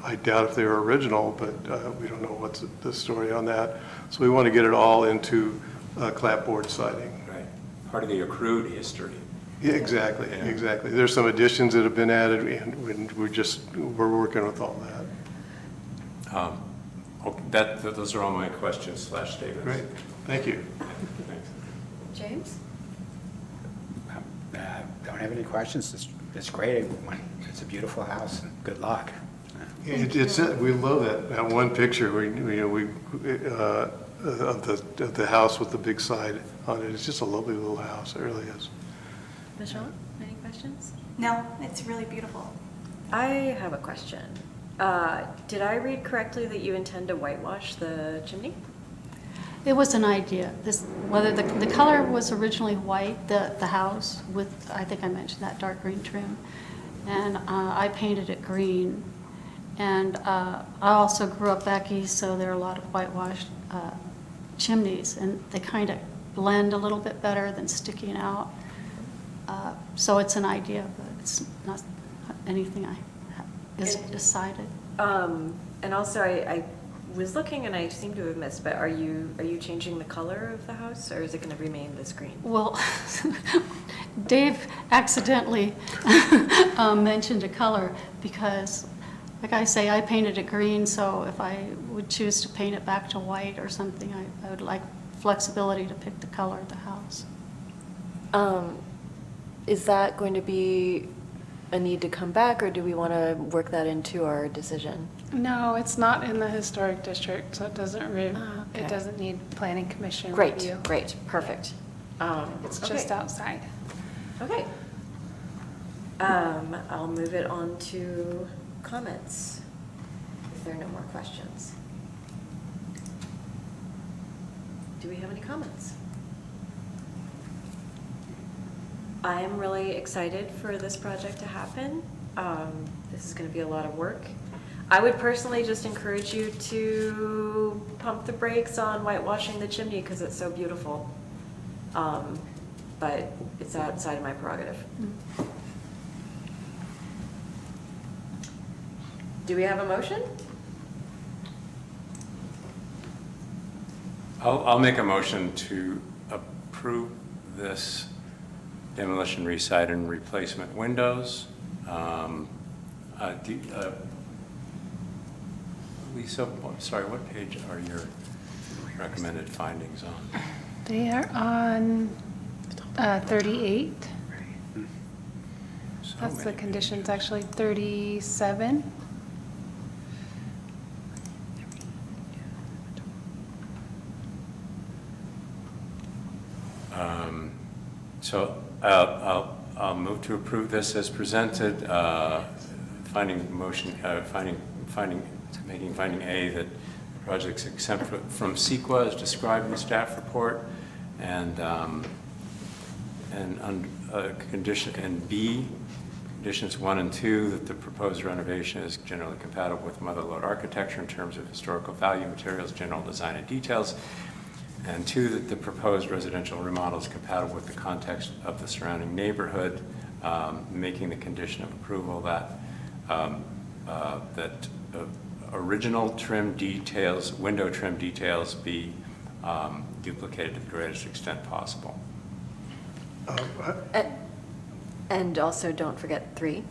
I doubt if they were original, but we don't know what's the story on that. So we want to get it all into clapboard siding. Right. Part of the accrued history. Yeah, exactly, exactly. There's some additions that have been added, and we're working with all that. Okay, those are all my questions / statements. Great, thank you. Thanks. James? Don't have any questions. It's great. It's a beautiful house, and good luck. We love that one picture of the house with the big side on it. It's just a lovely little house. It really is. Michelle, any questions? No, it's really beautiful. I have a question. Did I read correctly that you intend to whitewash the chimney? It was an idea. Whether the color was originally white, the house with, I think I mentioned that dark green trim, and I painted it green. And I also grew up back east, so there are a lot of whitewashed chimneys, and they kind of blend a little bit better than sticking out. So it's an idea, but it's not anything is decided. And also, I was looking and I seem to have missed, but are you changing the color of the house, or is it going to remain this green? Well, Dave accidentally mentioned a color because, like I say, I painted it green, so if I would choose to paint it back to white or something, I would like flexibility to pick the color of the house. Is that going to be a need to come back, or do we want to work that into our decision? No, it's not in the historic district, so it doesn't Okay. it doesn't need planning commission Great, review. great, perfect. It's just Okay. outside. Okay. I'll move it on to comments, if there are no more questions. Do we have any comments? I'm really excited for this project to happen. This is going to be a lot of work. I would personally just encourage you to pump the brakes on whitewashing the chimney because it's so beautiful. But it's outside of my prerogative. Do we have a motion? I'll make a motion to approve this demolition, reside, and replacement windows. Lisa, sorry, what page are your recommended findings on? They are on 38. So That's the many conditions, pages. actually 37. So I'll move to approve this as presented, making finding A that projects exempt from CEQA as described in the staff report, and condition, and B, conditions 1 and 2, that the proposed renovation is generally compatible with mother-lode architecture in terms of historical value, materials, general design, and details. And 2, that the proposed residential remodel is compatible with the context of the surrounding neighborhood, making the condition of approval that original trim details, window trim details, be duplicated to the greatest extent possible. And also don't forget 3.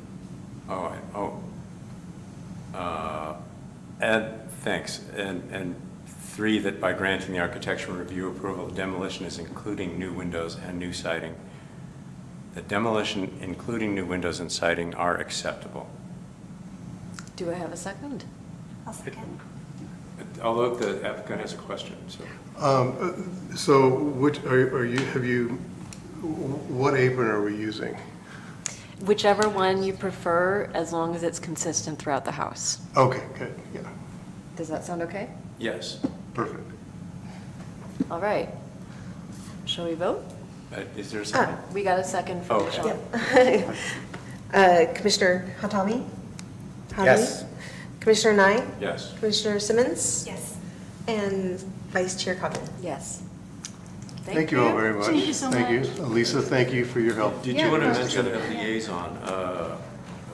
Thanks. And 3, that by granting the architectural review approval, the demolition is including new windows and new siding. The demolition, including new windows and siding, are acceptable. Do I have a second? I'll second. Although the applicant has a question, so. So what apron are we using? Whichever one you prefer, as long as it's consistent throughout the house. Okay, good, yeah, Does that sound okay? Yes. perfect. All right. Shall we vote? Is there a second? We got a second from Oh, Michelle. Commissioner Hatami? Yes. Commissioner Nye? Yes. Commissioner Simmons? Yes. And Vice Chair Coggin? Yes. Thank you all very much. Thank you so Thank you. much. Lisa, thank you for your help. Did you want to mention a liaison?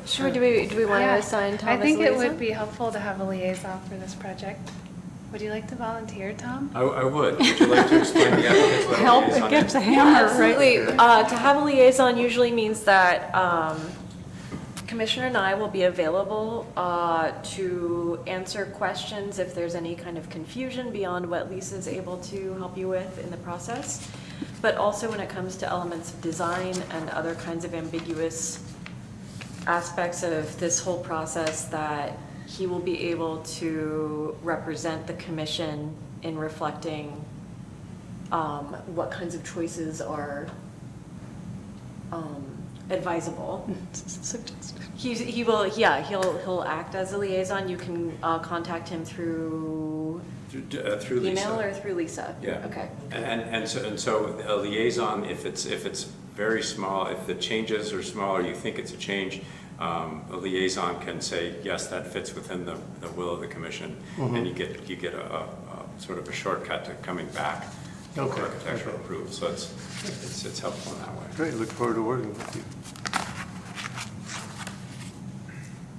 Sure, do we want to Yeah, assign Tom I as think it liaison? would be helpful to have a liaison for this project. Would you like to volunteer, Tom? I would. Would you like to explain the applicant's what a Help, liaison it gets is? a hammer, Absolutely. right? To have a liaison usually means that Commissioner and I will be available to answer questions if there's any kind of confusion beyond what Lisa's able to help you with in the process. But also when it comes to elements of design and other kinds of ambiguous aspects of this whole process, that he will be able to represent the commission in reflecting what kinds of choices are advisable. He'll act as a liaison. You can contact him through Through Lisa. email or through Lisa. Yeah. Okay. And so a liaison, if it's very small, if the changes are small or you think it's a change, a liaison can say, yes, that fits within the will of the commission, and you get a sort of a shortcut to coming back for architectural approval. So it's helpful in that way. Great, look forward to working with you.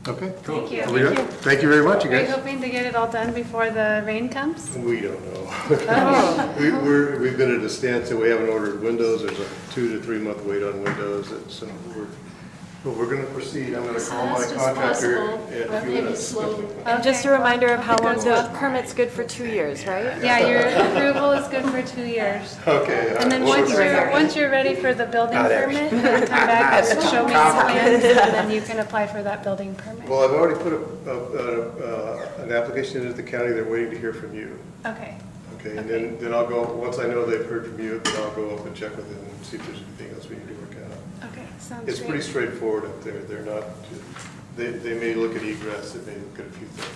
Okay. Thank you. Are we good? Thank you very much, you Are you guys. hoping to get it all done before the rain comes? We don't know. Oh. We've been at a standstill. We haven't ordered windows. There's a 2 to 3 month wait on windows. But we're going to proceed. I'm going to call my Fast as contractor possible, in a but few maybe minutes. slowly. And just a Okay. reminder of how long Good the luck. permit's good for 2 years, right? Yeah, your approval is good for 2 years. Okay. And then we'll once work on it. once you're ready for the building Oh, there. permit, you can come back and show me the plans, and then you can apply for that building permit. Well, I've already put an application into the county. They're waiting to hear from you. Okay. Okay, and then I'll go, once I know they've heard from you, then I'll go up and check with them and see if there's anything else we need to work out. Okay, sounds It's great. pretty straightforward up there. They're not, they may look at egress, they may look at a few things.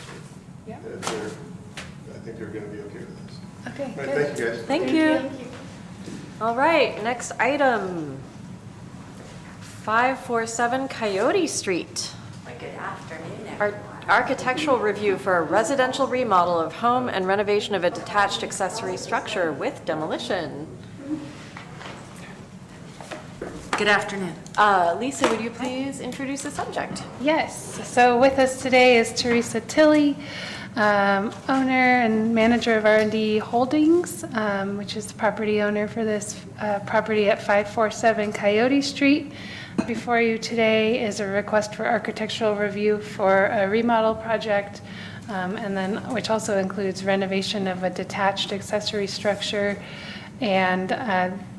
Yeah. but I think they're going to be okay with this. Okay, All right, good. thank you, guys. Thank you. All right, next item. 547 Coyote Street. Good afternoon, Architectural review for a residential remodel of home and renovation of a detached accessory structure with demolition. Good afternoon. Lisa, would you please introduce the subject? Yes, so with us today is Teresa Tilley, owner and manager of R&D Holdings, which is the property owner for this property at 547 Coyote Street. Before you today is a request for architectural review for a remodel project, and then which also includes renovation of a detached accessory structure. And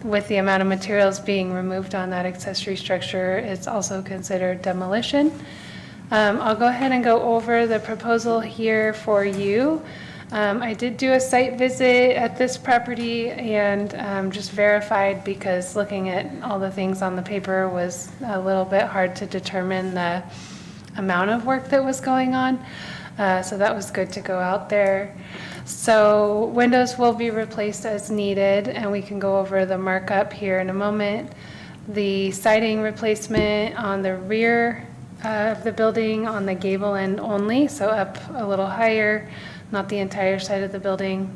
with the amount of materials being removed on that accessory structure, it's also considered demolition. I'll go ahead and go over the proposal here for you. I did do a site visit at this property and just verified, because looking at all the things on the paper was a little bit hard to determine the amount of work that was going on. So that was good to go out there. So windows will be replaced as needed, and we can go over the markup here in a moment. The siding replacement on the rear of the building on the gable end only, so up a little higher, not the entire side of the building.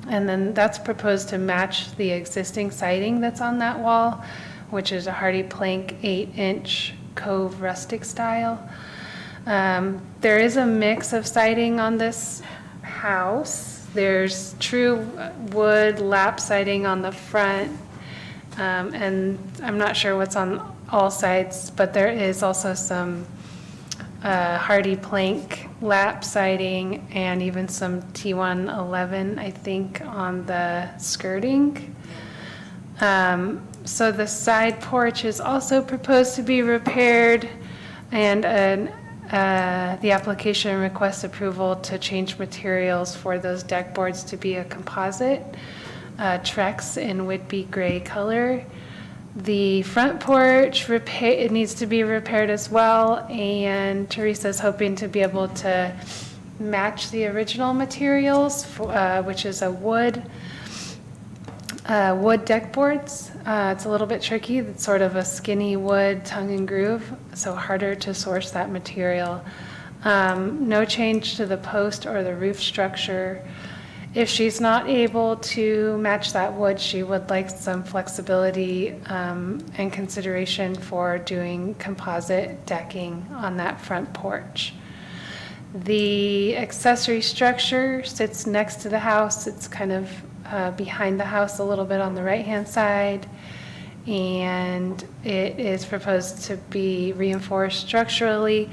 And then that's proposed to match the existing siding that's on that wall, which is a Hardy Plank 8-inch Cove rustic style. There is a mix of siding on this house. There's true wood lap siding on the front, and I'm not sure what's on all sides, but there is also some Hardy Plank lap siding and even some T111, I think, on the skirting. So the side porch is also proposed to be repaired, and the application requests approval to change materials for those deck boards to be a composite Trex in would-be gray color. The front porch, it needs to be repaired as well, and Teresa's hoping to be able to match the original materials, which is a wood deck boards. It's a little bit tricky. It's sort of a skinny wood tongue and groove, so harder to source that material. No change to the post or the roof structure. If she's not able to match that wood, she would like some flexibility and consideration for doing composite decking on that front porch. The accessory structure sits next to the house. It's kind of behind the house a little bit on the right-hand side, and it is proposed to be reinforced structurally.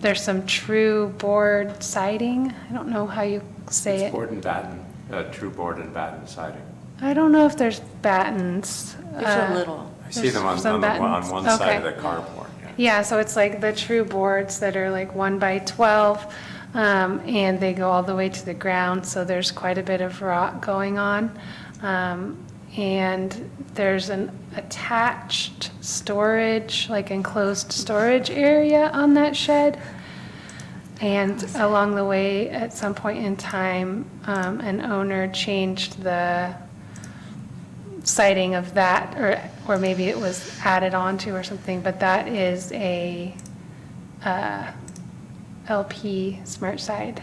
There's some true board siding. I don't know how you say it. It's board and batten, true board and batten siding. I don't know if there's battens. There's a little. I see them on one side of the carport. Yeah, so it's like the true boards that are like 1 by 12, and they go all the way to the ground, so there's quite a bit of rot going on. And there's an attached storage, like enclosed storage area on that shed. And along the way, at some point in time, an owner changed the siding of that, or maybe it was added onto or something, but that is a LP Smart Side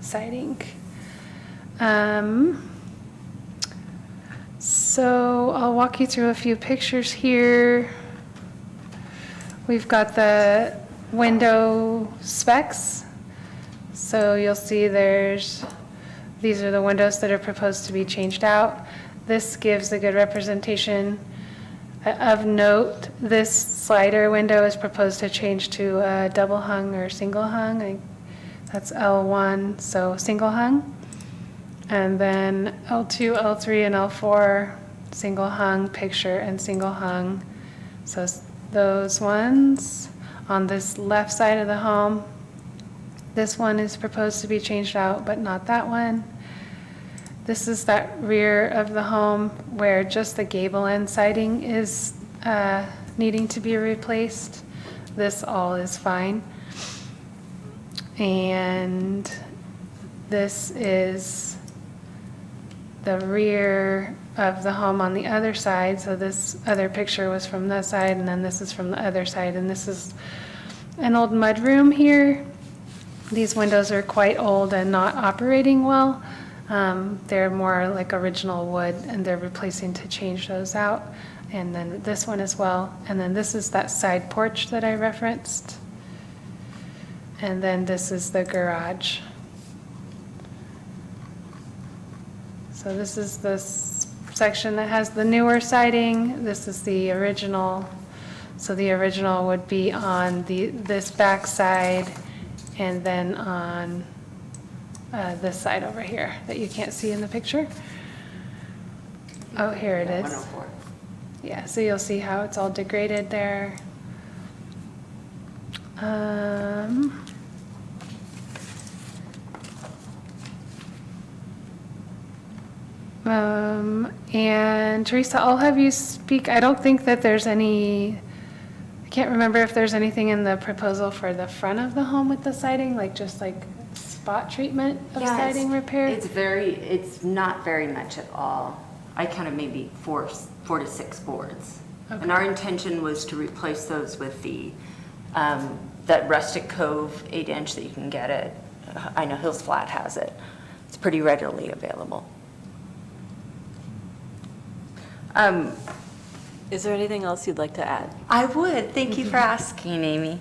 siding. So I'll walk you through a few pictures here. We've got the window specs. So you'll see these are the windows that are proposed to be changed out. This gives a good representation. Of note, this slider window is proposed to change to a double hung or single hung. That's L1, so single hung. And then L2, L3, and L4, single hung, picture, and single hung. So those ones on this left side of the home. This one is proposed to be changed out, but not that one. This is that rear of the home where just the gable end siding is needing to be replaced. This all is fine. And this is the rear of the home on the other side. So this other picture was from that side, and then this is from the other side. And this is an old mudroom here. These windows are quite old and not operating well. They're more like original wood, and they're replacing to change those out. And then this one as well. And then this is that side porch that I referenced. And then this is the garage. So this is the section that has the newer siding. This is the original. So the original would be on this back side, and then on this side over here that you can't see in the picture. Oh, here it is. 104. Yeah, so you'll see how it's all degraded there. And Teresa, I'll have you speak. I don't think that there's any, I can't remember if there's anything in the proposal for the front of the home with the siding, like just like spot treatment of siding repair? It's not very much at all. I counted maybe four to six boards. Okay. And our intention was to replace those with that Rustic Cove 8-inch that you can get at, I know Hills Flat has it. It's pretty readily available. Is there anything else you'd like to add? I would. Thank you for asking, Amy.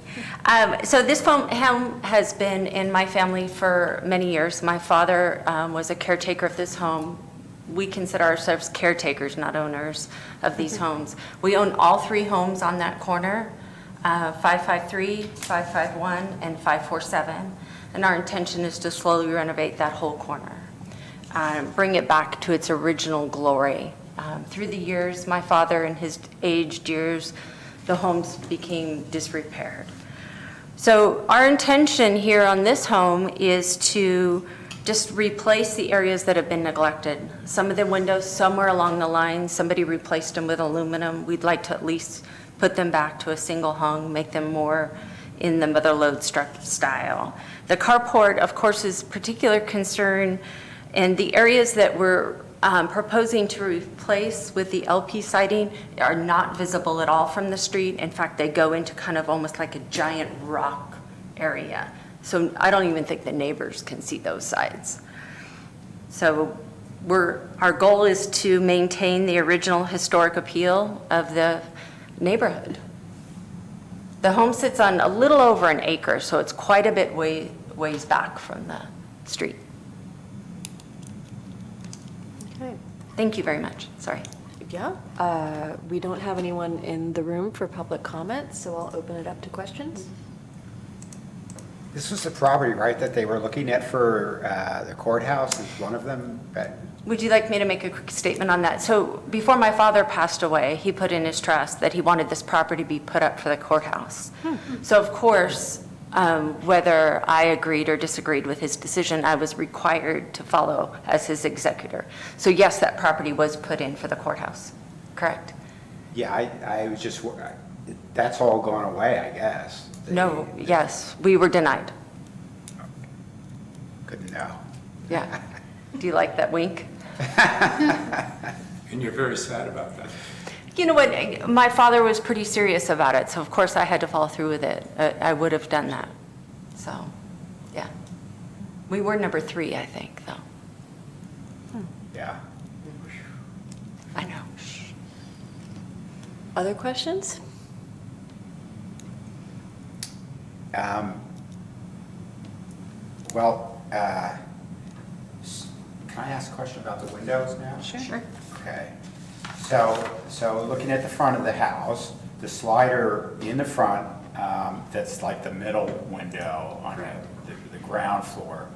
So this home has been in my family for many years. My father was a caretaker of this home. We consider ourselves caretakers, not owners of these homes. We own all three homes on that corner. 553, 551, and 547. And our intention is to slowly renovate that whole corner, bring it back to its original glory. Through the years, my father in his aged years, the homes became disrepaired. So our intention here on this home is to just replace the areas that have been neglected. Some of the windows, somewhere along the line, somebody replaced them with aluminum. We'd like to at least put them back to a single hung, make them more in the mother lode style. The carport, of course, is particular concern, and the areas that we're proposing to replace with the LP siding are not visible at all from the street. In fact, they go into kind of almost like a giant rock area. So I don't even think the neighbors can see those sides. So our goal is to maintain the original historic appeal of the neighborhood. The home sits on a little over an acre, so it's quite a bit ways back from the street. Okay. Thank you very much. Sorry. Yeah. We don't have anyone in the room for public comment, so I'll open it up to questions. This was the property, right, that they were looking at for the courthouse, is one of them? Would you like me to make a quick statement on that? So before my father passed away, he put in his trust that he wanted this property to be put up for the courthouse. So of course, whether I agreed or disagreed with his decision, I was required to follow as his executor. So yes, that property was put in for the courthouse, correct? Yeah, I was just, that's all gone away, I guess. No, yes, we were denied. Couldn't know. Yeah. Do you like that wink? And you're very sad about that. You know what, my father was pretty serious about it, so of course I had to follow through with it. I would have done that. So, yeah. We were number 3, I think, though. Yeah. I know. Other questions? Well, can I ask a question about the windows now? Sure. Okay. So looking at the front of the house, the slider in the front, that's like the middle window on the ground floor,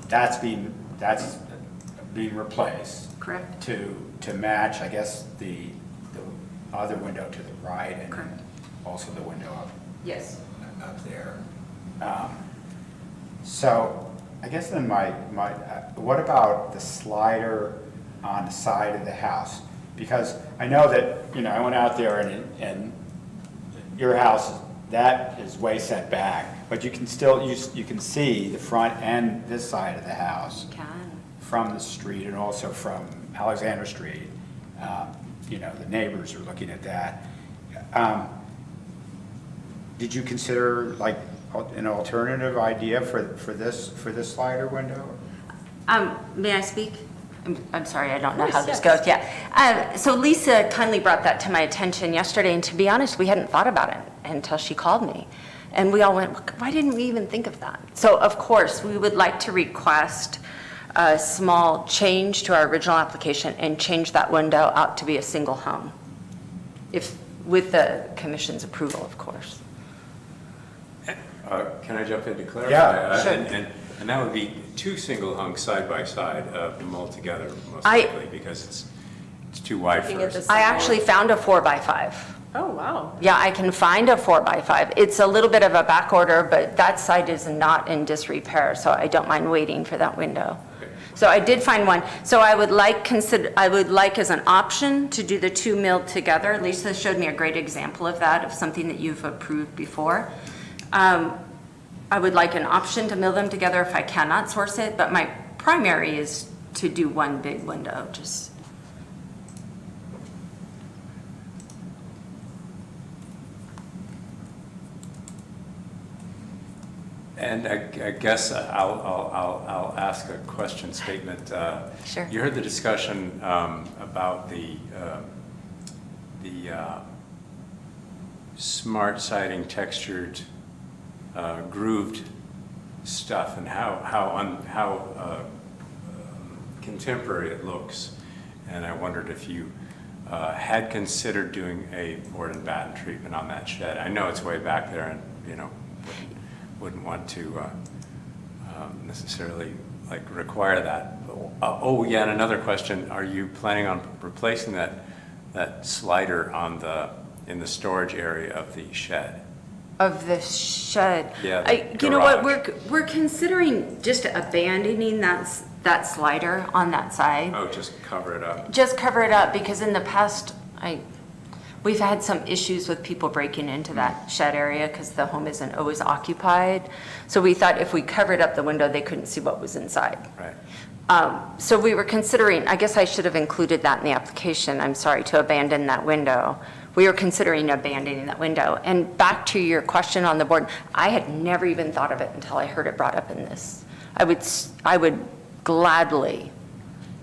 that's being replaced. Correct. To match, I guess, the other window to the right and Correct. also the window up there. So I guess then what about the slider on the side of the house? Because I know that, I went out there and your house, that is way set back, but you can still, you can see the front and this side of the house from the street and also from Alexander Street. The neighbors are looking at that. Did you consider like an alternative idea for this slider window? May I speak? I'm sorry, I don't know how this goes. Yeah. So Lisa kindly brought that to my attention yesterday, and to be honest, we hadn't thought about it until she called me. And we all went, why didn't we even think of that? So of course, we would like to request a small change to our original application and change that window out to be a single home, with the commission's approval, of course. Can I jump in to clarify? Yeah, sure. And that would be 2 single hunks side by side, mold together most likely, because it's too wide for us. I actually found a 4x5. Oh, wow. Yeah, I can find a 4x5. It's a little bit of a back order, but that side is not in disrepair, so I don't mind waiting for that window. Okay. So I did find one. So I would like as an option to do the 2 milled together. Lisa showed me a great example of that, of something that you've approved before. I would like an option to mill them together if I cannot source it, but my primary is to do one big window, just. And I guess I'll ask a question statement. Sure. You heard the discussion about the smart siding textured grooved stuff and how contemporary it looks. And I wondered if you had considered doing a board and batten treatment on that shed. I know it's way back there and, you know, wouldn't want to necessarily like require that. Oh, yeah, and another question, are you planning on replacing that slider in the storage area of the shed? Of the shed? Yeah, You know what, garage. we're considering just abandoning that slider on that side. Oh, just cover it up. Just cover it up, because in the past, we've had some issues with people breaking into that shed area because the home isn't always occupied. So we thought if we covered up the window, they couldn't see what was inside. Right. So we were considering, I guess I should have included that in the application, I'm sorry, to abandon that window. We were considering abandoning that window. And back to your question on the board, I had never even thought of it until I heard it brought up in this. I would gladly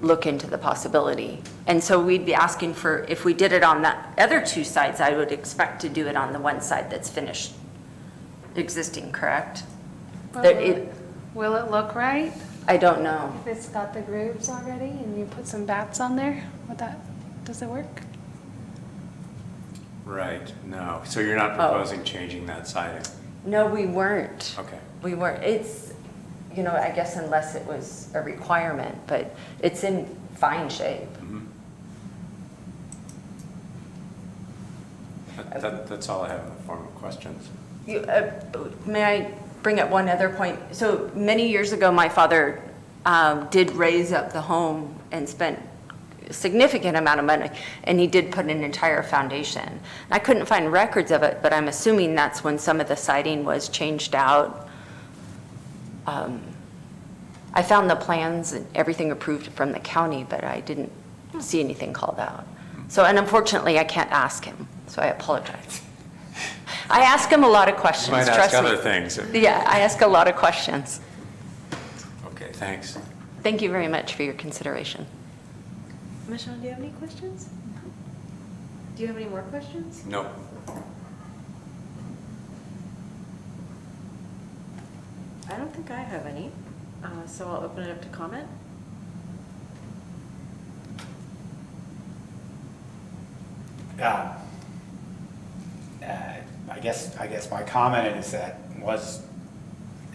look into the possibility. And so we'd be asking for, if we did it on the other two sides, I would expect to do it on the one side that's finished existing, correct? Will it look right? I don't know. If it's got the grooves already and you put some bats on there, does it work? Right, no. So you're not proposing changing that siding? No, we weren't. Okay. We weren't. It's, you know, I guess unless it was a requirement, but it's in fine shape. That's all I have in the form of questions. May I bring up one other point? So many years ago, my father did raise up the home and spent a significant amount of money, and he did put an entire foundation. I couldn't find records of it, but I'm assuming that's when some of the siding was changed out. I found the plans and everything approved from the county, but I didn't see anything called out. So, and unfortunately, I can't ask him, so I apologize. I ask him a lot of questions, You might ask trust me. other things. Yeah, I ask a lot of questions. Okay, thanks. Thank you very much for your consideration. Michelle, do you have any questions? Do you have any more questions? No. I don't think I have any, so I'll open it up to comment. I guess my comment is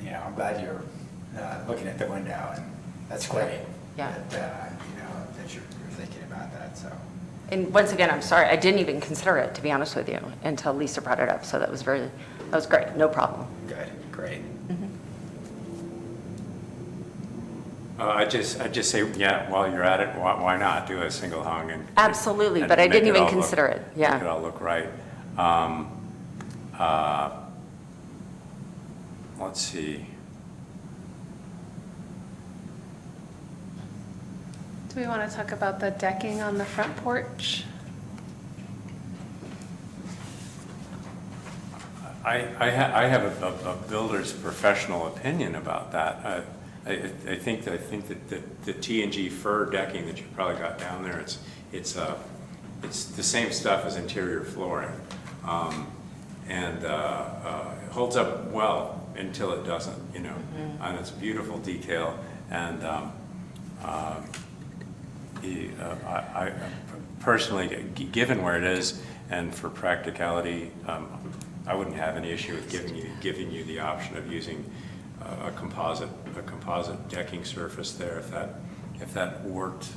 you know, I'm glad you're looking at the window, and that's great. Yeah. That, you know, that you're thinking about that, so. And once again, I'm sorry, I didn't even consider it, to be honest with you, until Lisa brought it up, so that was great, no problem. Good, great. I just say, yeah, while you're at it, why not do a single hung and Absolutely, and but I make didn't it even all consider look- it, yeah. Make it all look right. Let's see. Do we want to talk about the decking on the front porch? I have a builder's professional opinion about that. I think that the T&G fir decking that you probably got down there, it's the same stuff as interior flooring, and it holds up well until it doesn't, you know. And it's beautiful detail, and I personally, given where it is, and for practicality, I wouldn't have any issue with giving you the option of using a composite decking surface there if that worked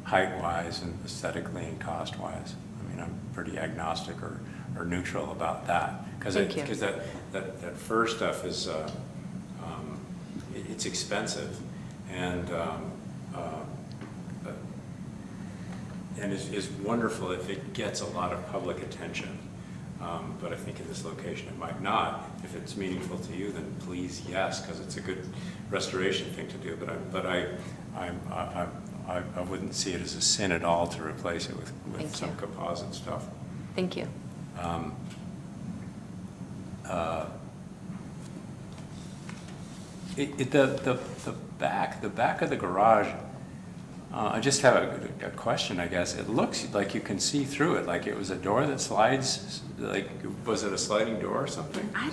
height-wise and aesthetically and cost-wise. I mean, I'm pretty agnostic or neutral about that because that fir stuff is it's expensive and is wonderful if it gets a lot of public attention. But I think in this location it might not. If it's meaningful to you, then please, yes, because it's a good restoration thing to do. But I wouldn't see it as a sin at all to replace it with some composite stuff. Thank you. The back of the garage. I just have a question, I guess. It looks like you can see through it, like it was a door that slides, like, was it a sliding door or something? I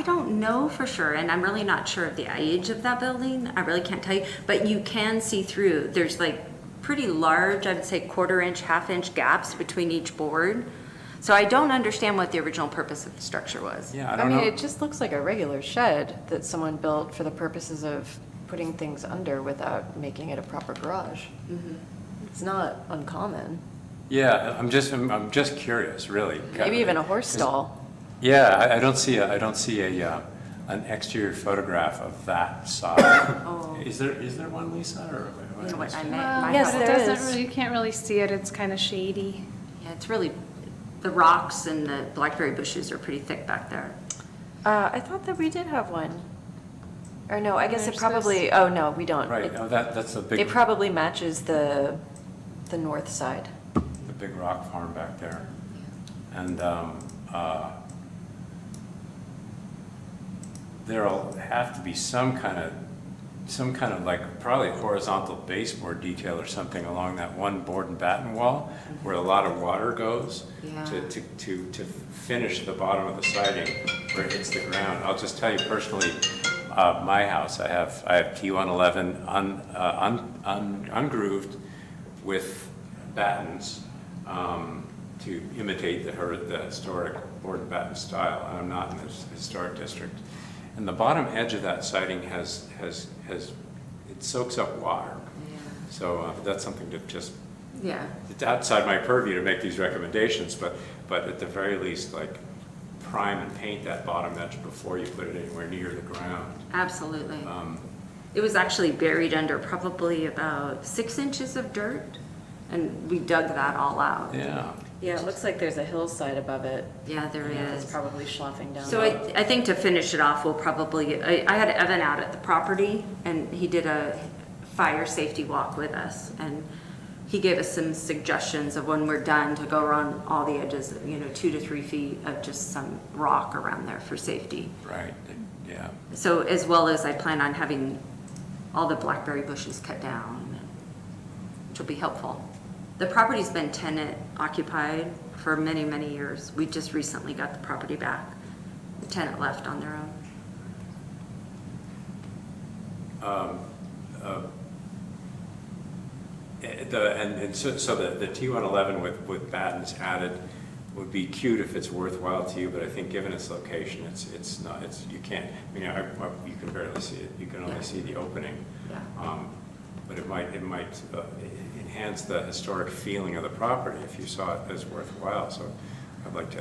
don't know for sure, and I'm really not sure of the age of that building. I really can't tell you, but you can see through. There's like pretty large, I would say quarter-inch, half-inch gaps between each board. So I don't understand what the original purpose of the structure was. Yeah, I I don't mean, know. it just looks like a regular shed that someone built for the purposes of putting things under without making it a proper garage. It's not uncommon. Yeah, I'm just curious, really. Maybe even a horse stall. Yeah, I don't see an exterior photograph of that size. Oh. Is there one, Lisa, or? You know what I meant? Well, Yes, but it there doesn't is. really, you can't really see it, it's kind of shady. Yeah, it's really, the rocks and the blackberry bushes are pretty thick back there. I thought that we did have one. Or no, I guess it There's probably, oh, no, we don't. Right, It- oh, that's a It big, probably matches the north side. the big rock farm back there. And there'll have to be some kind of like probably horizontal baseboard detail or something along that one board and batten wall where a lot of water goes Yeah. to finish the bottom of the siding where it hits the ground. I'll just tell you personally, my house, I have T111 ungrooved with battens to imitate the historic board and batten style. And I'm not in this historic district. And the bottom edge of that siding it soaks up water. So that's something to just, Yeah. it's outside my purview to make these recommendations, but at the very least, like, prime and paint that bottom edge before you put it anywhere near the ground. Absolutely. It was actually buried under probably about 6 inches of dirt, and we dug that all out. Yeah. Yeah, it looks like there's a hillside above it. Yeah, there It's is. probably sloughing down. So I think to finish it off, we'll probably, I had Evan out at the property, and he did a fire safety walk with us, and he gave us some suggestions of when we're done to go around all the edges, 2 to 3 feet of just some rock around there for safety. Right, yeah. So as well as I plan on having all the blackberry bushes cut down, which will be helpful. The property's been tenant occupied for many, many years. We just recently got the property back. The tenant left on their own. So the T111 with battens added would be cute if it's worthwhile to you, but I think given its location, it's not, you can't, you can barely see it. You can only see the opening. Yeah. But it might enhance the historic feeling of the property if you saw it as worthwhile. So I'd like to,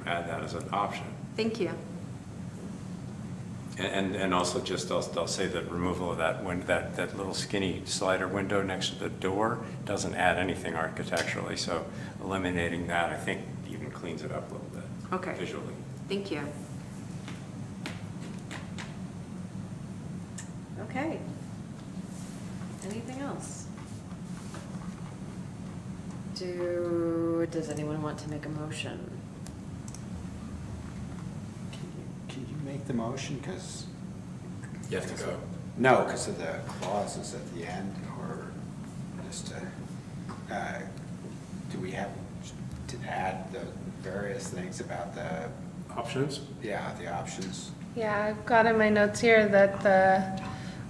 add that as an option. Thank you. And also just, I'll say the removal of that little skinny slider window next to the door doesn't add anything architecturally. So eliminating that, I think, even cleans it up a little bit. Okay. Visually. Thank you. Okay. Anything else? Does anyone want to make a motion? Can you make the motion, because? You have to go. No, because of the clauses at the end, or just, do we have to add the various things about the, Options? yeah, the options? Yeah, I've got in my notes here that the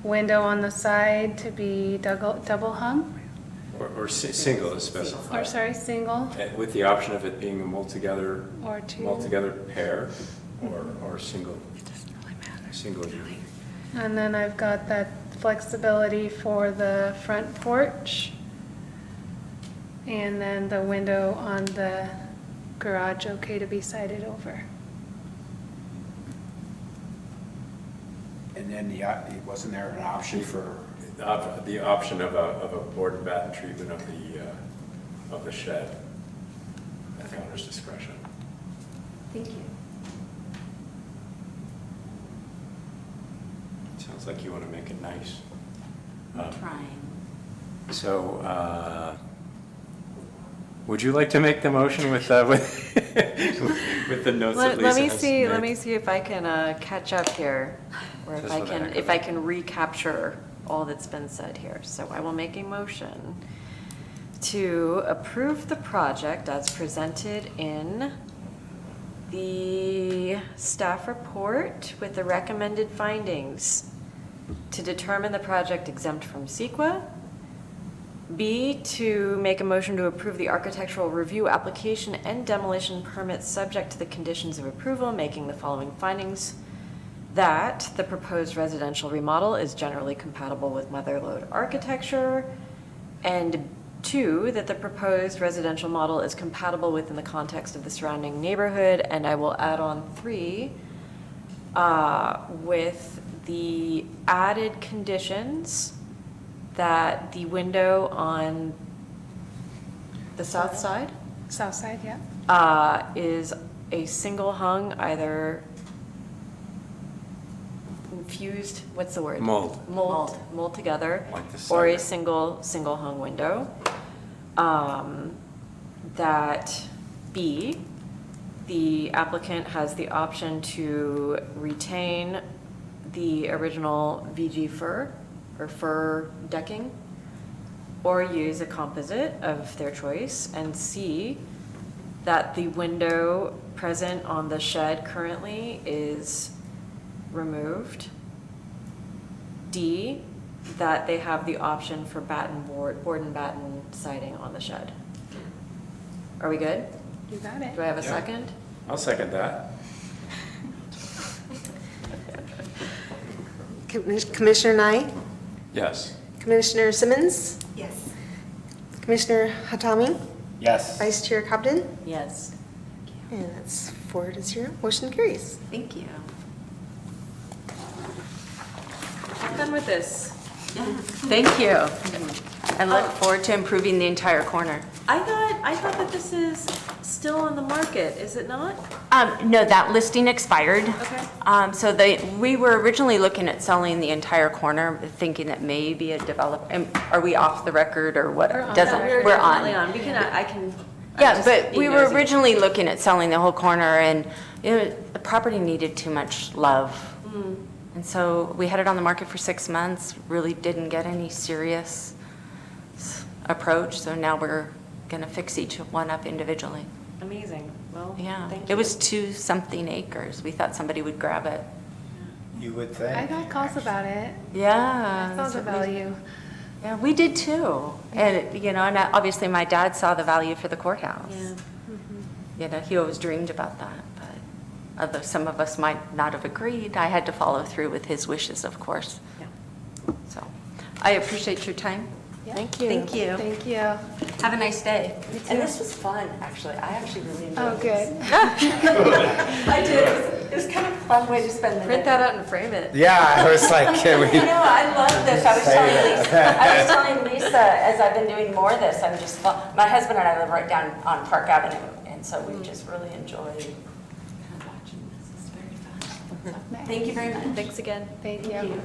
window on the side to be double hung, Or single is specified. or sorry, single, With the option of it being a multi-together or two. pair or single. Single unit. And then I've got that flexibility for the front porch. And then the window on the garage, okay to be sided over. And then wasn't there an option for, The option of a board and batten treatment of the shed at the owner's discretion. Thank you. Sounds like you want to make it nice. I'm trying. So, would you like to make the motion with the notes that Lisa Let me has see. Let made? me see if I can catch up here, or if Just I for the can heck of if I it. can recapture all that's been said here. So I will make a motion to approve the project as presented in the staff report with the recommended findings to determine the project exempt from CEQA B, to make a motion to approve the architectural review application and demolition permit subject to the conditions of approval, making the following findings: that the proposed residential remodel is generally compatible with mother-lode architecture, and 2, that the proposed residential model is compatible within the context of the surrounding neighborhood, and I will add on 3, with the added conditions that the window on the south side South side, yeah. is a single hung, either infused, what's the word? Mold together, Like the or a siding. single hung window. That B, the applicant has the option to retain the original VG fir or fir decking, or use a composite of their choice. And C, that the window present on the shed currently is removed. D, that they have the option for board and batten siding on the shed. Are we good? You got it. Do I have a Yeah. second? I'll second that. Commissioner Nye, Yes. Commissioner Simmons, Yes. Commissioner Hatami, Yes. Vice Chair Cobden, Yes. and that's 4-0. Motion carries. Thank you. I'm done with this. Thank you. I look forward to improving the entire corner. I thought that this is still on the market, is it not? No, that listing expired. Okay. So we were originally looking at selling the entire corner, thinking that maybe a developer, are we off the record or what? We're on. Doesn't, We're we're definitely on. on. We can, I can. I'm Yeah, just but we being were nosy. originally looking at selling the whole corner, and the property needed too much love. And so we had it on the market for 6 months, really didn't get any serious approach, so now we're going to fix each one up individually. Amazing. Well, Yeah, thank you. it was 2-something acres. We thought somebody would grab it. You would think. I got calls about it. Yeah. I saw that's the what we- value. Yeah, we did too. And, and obviously my dad saw the value for the courthouse. Yeah. He always dreamed about that, but although some of us might not have agreed, I had to follow through with his wishes, of course. Yeah. So, I appreciate your time. Thank you. Thank you. Thank you. Have a nice day. And this was fun, actually. I actually really enjoyed Oh, this. good. I did. It was kind of a fun way to spend the day. Print that out and frame it. Yeah, I was like, can we? I love this. I was Save telling Lisa, as I've been doing more of this, my husband and I live right down on Park Avenue, and so we just really enjoy watching this. It's very fun. Thank you very much. Thanks again. Thank you.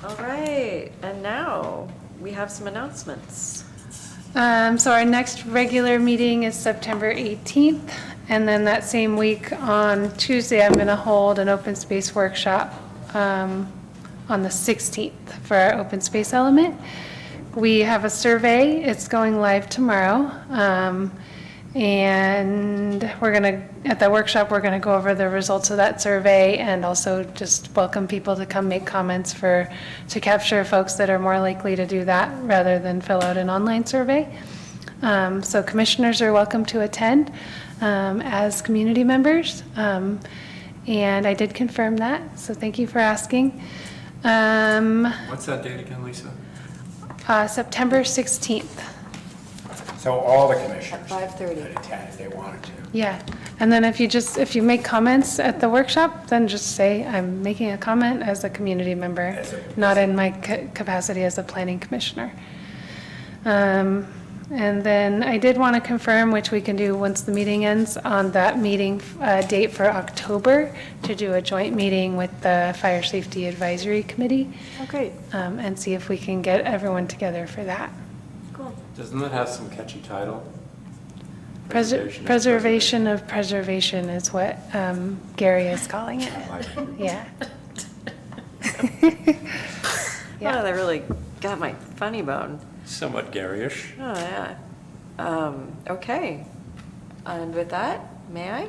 All right, and now we have some announcements. So our next regular meeting is September 18th, and then that same week on Tuesday, I'm going to hold an open space workshop on the 16th for our open space element. We have a survey, it's going live tomorrow, and at the workshop, we're going to go over the results of that survey and also just welcome people to come make comments to capture folks that are more likely to do that rather than fill out an online survey. So commissioners are welcome to attend as community members. And I did confirm that, so thank you for asking. What's that date again, Lisa? September 16th. So all the commissioners At 5:30. could attend if they wanted to. Yeah, and then if you make comments at the workshop, then just say, I'm making a comment as a community member, not in my capacity as a planning commissioner. And then I did want to confirm, which we can do once the meeting ends, on that meeting date for October, to do a joint meeting with the Fire Safety Advisory Committee. Oh, great. And see if we can get everyone together for that. Cool. Doesn't that have some catchy title? Preservation of preservation is what Gary is calling it. Yeah. Oh, that really got my funny bone. Somewhat garish. Oh, yeah. Okay. And with that, may I?